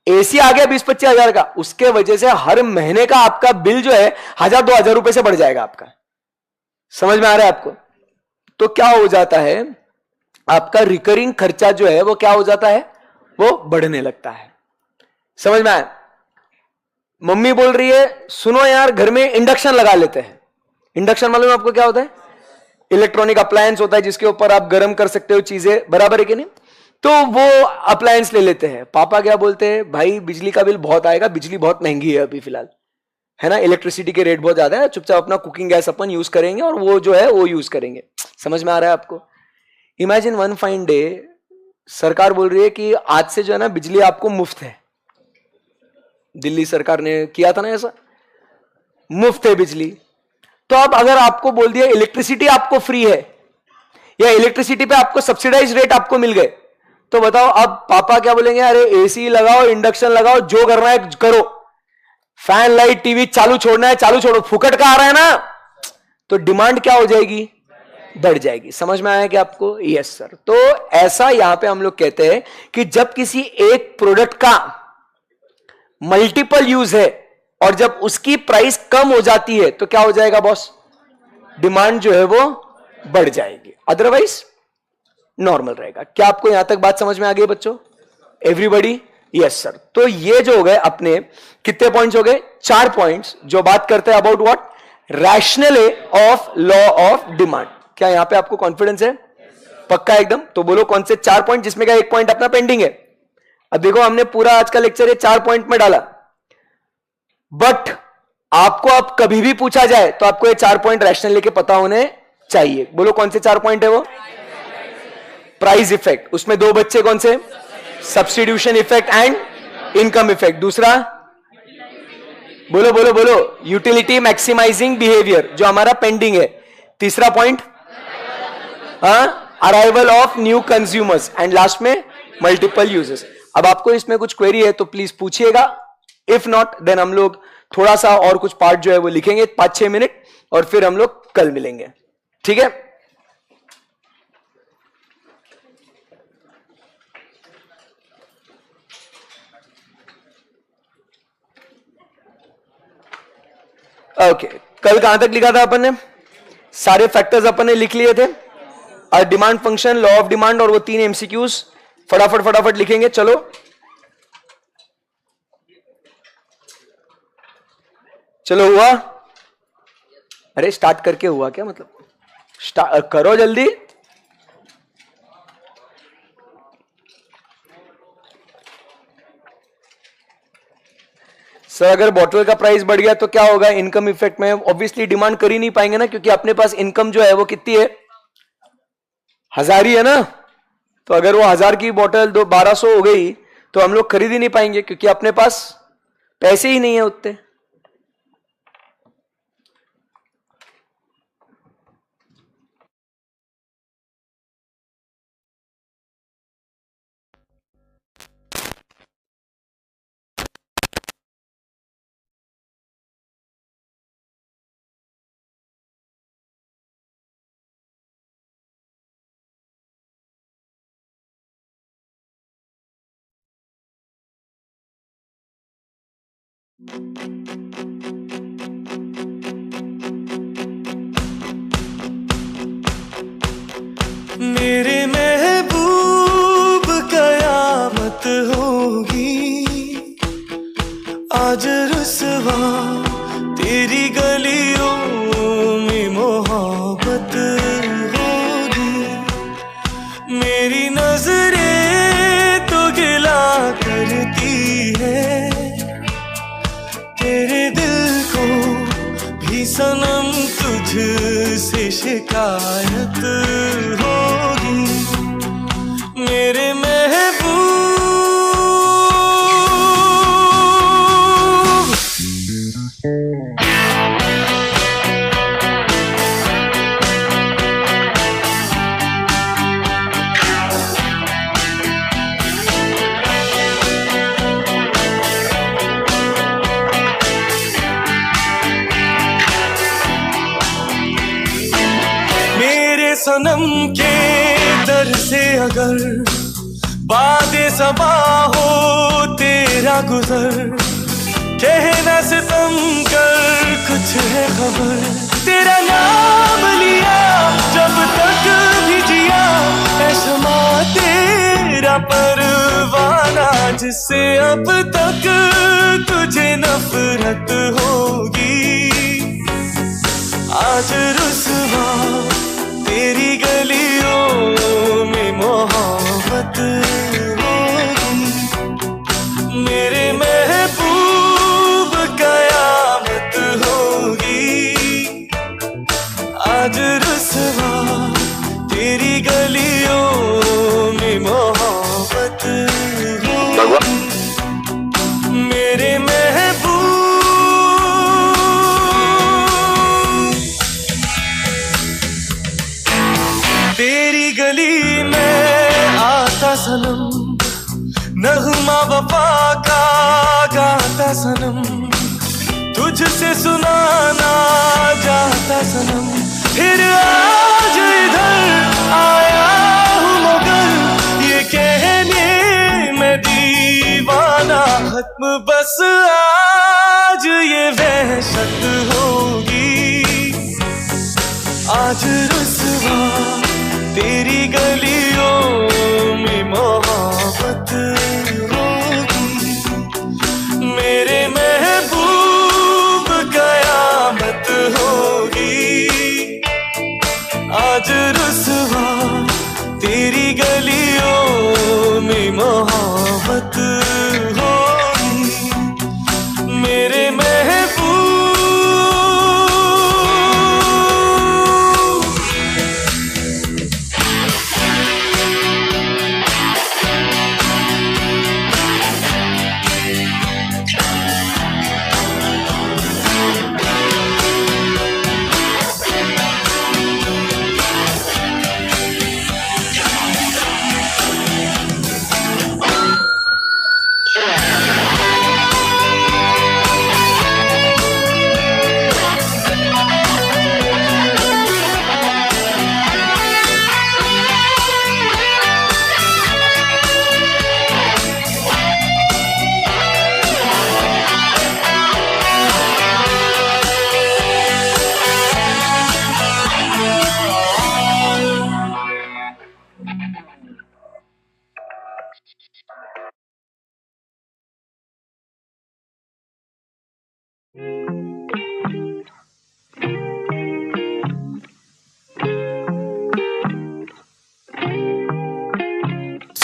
एसी आ गया 20-25 हजार का, उसके वजह से हर महीने का आपका बिल जो है 1000-2000 रुपए से बढ़ जाएगा आपका। समझ में आ रहा है आपको? तो क्या हो जाता है, आपका रिकरिंग खर्चा जो है वो क्या हो जाता है, वो बढ़ने लगता है। समझ में आया? मम्मी बोल रही है सुनो यार घर में इंडक्शन लगा लेते हैं। इंडक्शन मालूम है आपको क्या होता है? इलेक्ट्रॉनिक अप्लायंस होता है जिसके ऊपर आप गर्म कर सकते हो चीजें, बराबर है कि नहीं? तो वो अप्लायंस ले लेते हैं। पापा क्या बोलते हैं, भाई बिजली का बिल बहुत आएगा, बिजली बहुत महंगी है अभी फिलहाल, है ना, इलेक्ट्रिसिटी के रेट बहुत ज्यादा है, चुपचाप अपना कुकिंग गैस अपन यूज करेंगे और वो जो है वो यूज करेंगे। समझ में आ रहा है आपको? इमेजिन वन फाइन डे सरकार बोल रही है कि आज से जो है ना बिजली आपको मुफ्त है। दिल्ली सरकार ने किया था ना ऐसा, मुफ्त है बिजली। तो अब अगर आपको बोल दिया इलेक्ट्रिसिटी आपको फ्री है, या इलेक्ट्रिसिटी पे आपको सब्सिडाइज रेट आपको मिल गए, तो बताओ अब पापा क्या बोलेंगे, अरे एसी लगाओ, इंडक्शन लगाओ, जो करना है करो, फैन लाइट टीवी चालू छोड़ना है चालू छोड़ो, फुकट का आ रहा है ना। तो डिमांड क्या हो जाएगी, बढ़ जाएगी। समझ में आया कि आपको? Yes sir. तो ऐसा यहां पे हम लोग कहते हैं कि जब किसी एक प्रोडक्ट का मल्टीपल यूज है और जब उसकी प्राइस कम हो जाती है तो क्या हो जाएगा बॉस, डिमांड जो है वो बढ़ जाएगी, अदरवाइज नॉर्मल रहेगा। क्या आपको यहां तक बात समझ में आ गई बच्चों? एवरीबडी? Yes sir. तो ये जो हो गए अपने कितने पॉइंट्स हो गए, 4 पॉइंट्स जो बात करते हैं about what, rational of law of demand. क्या यहां पे आपको कॉन्फिडेंस है? पक्का एकदम? तो बोलो कौन से 4 पॉइंट जिसमें का 1 पॉइंट अपना पेंडिंग है। अब देखो हमने पूरा आज का लेक्चर ये 4 पॉइंट में डाला, बट आपको अब कभी भी पूछा जाए तो आपको ये 4 पॉइंट रैशनल लेके पता होने चाहिए। बोलो कौन से 4 पॉइंट है वो? प्राइस इफेक्ट, उसमें 2 बच्चे कौन से, substitution effect and income effect. दूसरा बोलो बोलो बोलो, यूटिलिटी मैक्सिमाइजिंग बिहेवियर जो हमारा पेंडिंग है। तीसरा point arrival of new consumers, and last में मल्टीपल यूजेस। अब आपको इसमें कुछ क्वेरी है तो प्लीज पूछिएगा, इफ नॉट देन हम लोग थोड़ा सा और कुछ पार्ट जो है वो लिखेंगे 5-6 मिनट और फिर हम लोग कल मिलेंगे, ठीक है? ओके कल कहां तक लिखा था अपन ने? सारे फैक्टर्स अपन ने लिख लिए थे, और demand function, law of demand और वो 3 एमसीक्यूज फटाफट फटाफट लिखेंगे। चलो चलो हुआ? अरे स्टार्ट करके हुआ क्या मतलब? करो जल्दी। सर अगर बॉटल का प्राइस बढ़ गया तो क्या होगा इनकम इफेक्ट में? ऑब्वियसली डिमांड कर ही नहीं पाएंगे ना, क्योंकि अपने पास इनकम जो है वो कितनी है, 1000 ही है ना। तो अगर वो 1000 की बॉटल 1200 हो गई तो हम लोग खरीद ही नहीं पाएंगे, क्योंकि अपने पास पैसे ही नहीं है उतने। मेरे महबूब कयामत होगी आज रुसवा तेरी गलियों में मोहब्बत होगी। मेरी नजरें तो गिला करती है, तेरे दिल को भी सनम तुझसे शिकायत होगी। मेरे महबूब सनम के दर से अगर बातें सबा हो तेरा गुजर, कहना सितम कर कुछ है खबर। तेरा नाम लिया जब तक भी जिया, ऐशमा तेरा परवाना, जिससे अब तक तुझे नफरत होगी। आज रुसवा तेरी गलियों में मोहब्बत होगी। मेरे महबूब कयामत होगी। आज रुसवा तेरी गलियों में मोहब्बत होगी। मेरे महबूब तेरी गली में आता सनम, नगमा वफा का गाता सनम, तुझसे सुनाना जाता सनम। फिर आज इधर आया हूँ मगर ये कहने मैं दीवाना, खत्म बस आज ये वहशत होगी। आज रुसवा तेरी गलियों में मोहब्बत होगी। मेरे महबूब कयामत होगी। आज रुसवा तेरी गलियों में मोहब्बत होगी। मेरे महबूब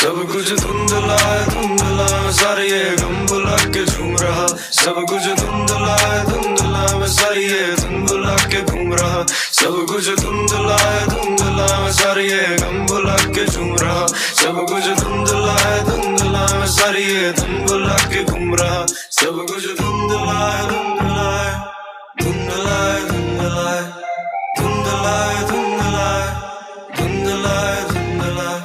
सब कुछ धुंधला है धुंधला, सारे ये गम बुला के झूम रहा। सब कुछ धुंधला है धुंधला, मैं सारी ये धुन बुला के घूम रहा। सब कुछ धुंधला है धुंधला, मैं सारी ये गम बुला के झूम रहा। सब कुछ धुंधला है धुंधला, मैं सारी ये धुन बुला के घूम रहा। सब कुछ धुंधला है धुंधला है, धुंधला है धुंधला है, धुंधला है धुंधला है, धुंधला है धुंधला है।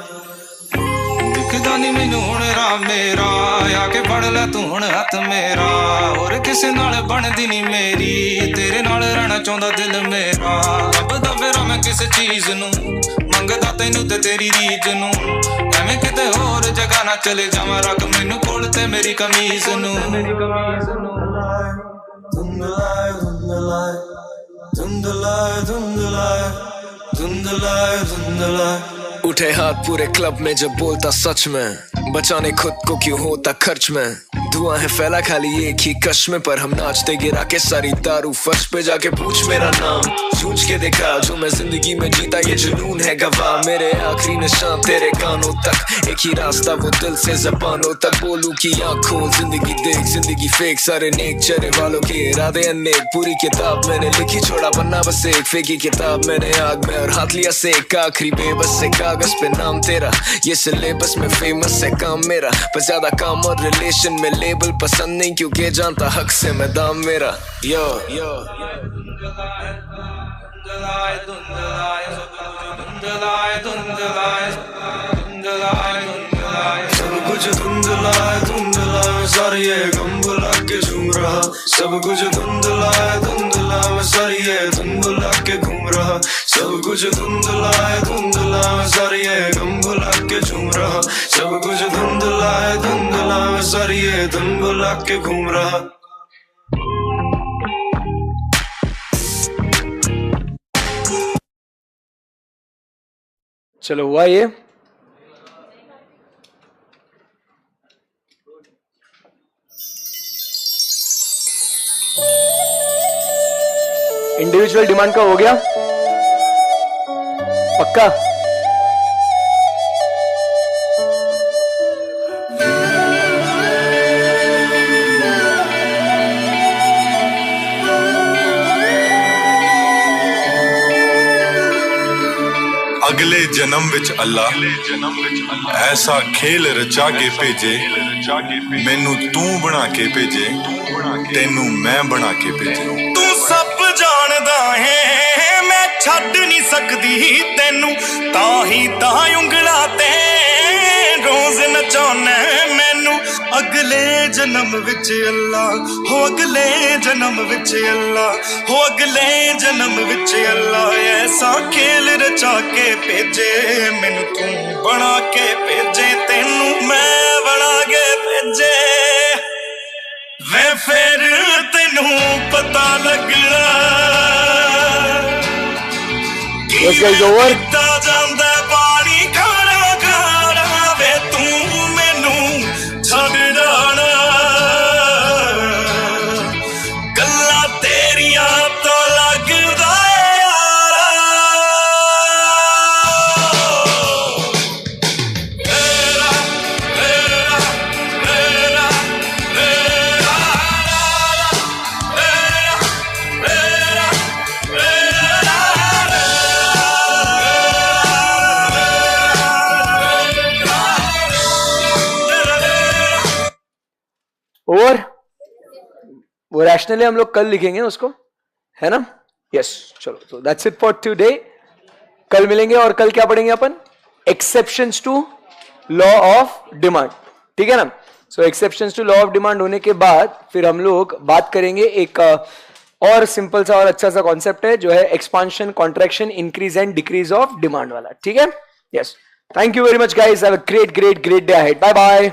नी मैनू हुण राम मेरा, आके फड़ लै तू हुण हथ मेरा। और किसे नाल बनदी नी मेरी, तेरे नाल रहना चाहुंदा दिल मेरा। लभदा फिरां मैं किस चीज नू, मंगदा तैनू ते तेरी रीज नू। एवें किते होर जगह ना चले जावां, रख मैनू कोल ते मेरी कमीज नू। धुंधला है धुंधला है, धुंधला है धुंधला है, धुंधला है धुंधला है। उठे हाथ पूरे क्लब में जब बोलता सच में, बचाने खुद को क्यों होता खर्च में। धुआं है फैला खाली एक ही कश में, पर हम नाचते गिरा के सारी दारू फर्श पे। जाके पूछ मेरा नाम, जूझ के देखा जो मैं जिंदगी में जीता, ये जुनून है गवाह। मेरे आखिरी निशान तेरे कानों तक, एक ही रास्ता वो दिल से ज़बानों तक। बोलूं कि आँखों जिंदगी देख, जिंदगी फेक, सारे नेक चेहरे वालों के इरादे अनेक। पूरी किताब मैंने लिखी, छोड़ा पन्ना बस एक। फेंकी किताब मैंने आग में और हाथ लिया सेक। आखिरी बेबस से कागज पे नाम तेरा, ये सिलेबस में फेमस है काम मेरा। पर ज्यादा काम और रिलेशन में लेबल पसंद नहीं, क्योंकि जानता हक से मैं दाम मेरा। यो यो सब कुछ धुंधला है धुंधला, मैं सारी ये गम बुला के झूम रहा। सब कुछ धुंधला है धुंधला, मैं सारी ये धुन बुला के घूम रहा। रहा सब कुछ धुंधला है धुंधला मैं सारी ये गम भुला के झूम रहा सब कुछ धुंधला है धुंधला मैं सारी ये धुन भुला के घूम रहा चलो हुआ ये। इंडिविजुअल डिमांड का हो गया पक्का। अगले जन्म विच अल्लाह ऐसा खेल रचा के भेजे मैनू तू बना के भेजे तेनू मैं बना के भेजे तू सब जानदा है मैं छड्ड नहीं सकदी तेनू ताही तां उंगला ते रोज नचाना मैनू अगले जन्म विच अल्लाह हो अगले जन्म विच अल्लाह हो अगले जन्म विच अल्लाह ऐसा खेल रचा के भेजे मैनू तू बना के भेजे तेनू मैं बना के भेजे वे फिर तेनू पता लगना Yes, guys, over. ਜਾਂਦਾ ਪਾਣੀ ਖਾਣਾ ਖਾਣਾ ਵੇ ਤੂੰ ਮੈਨੂੰ ਛੱਡ ਜਾਣਾ ਗੱਲਾਂ ਤੇਰੀਆਂ ਤੋਂ ਲੱਗਦਾ ਯਾਰਾ ਮੇਰਾ ਮੇਰਾ ਮੇਰਾ ਮੇਰਾ और वो रैशनली हम लोग कल लिखेंगे उसको, है ना? यस, चलो, so that's it for today. कल मिलेंगे और कल क्या पढ़ेंगे अपन? Exceptions to law of demand, ठीक है ना? So exceptions to law of demand होने के बाद फिर हम लोग बात करेंगे एक और सिंपल सा और अच्छा सा कॉन्सेप्ट है जो है expansion, contraction, increase and decrease of demand वाला, ठीक है? Yes, thank you very much guys, have a great day ahead, bye bye.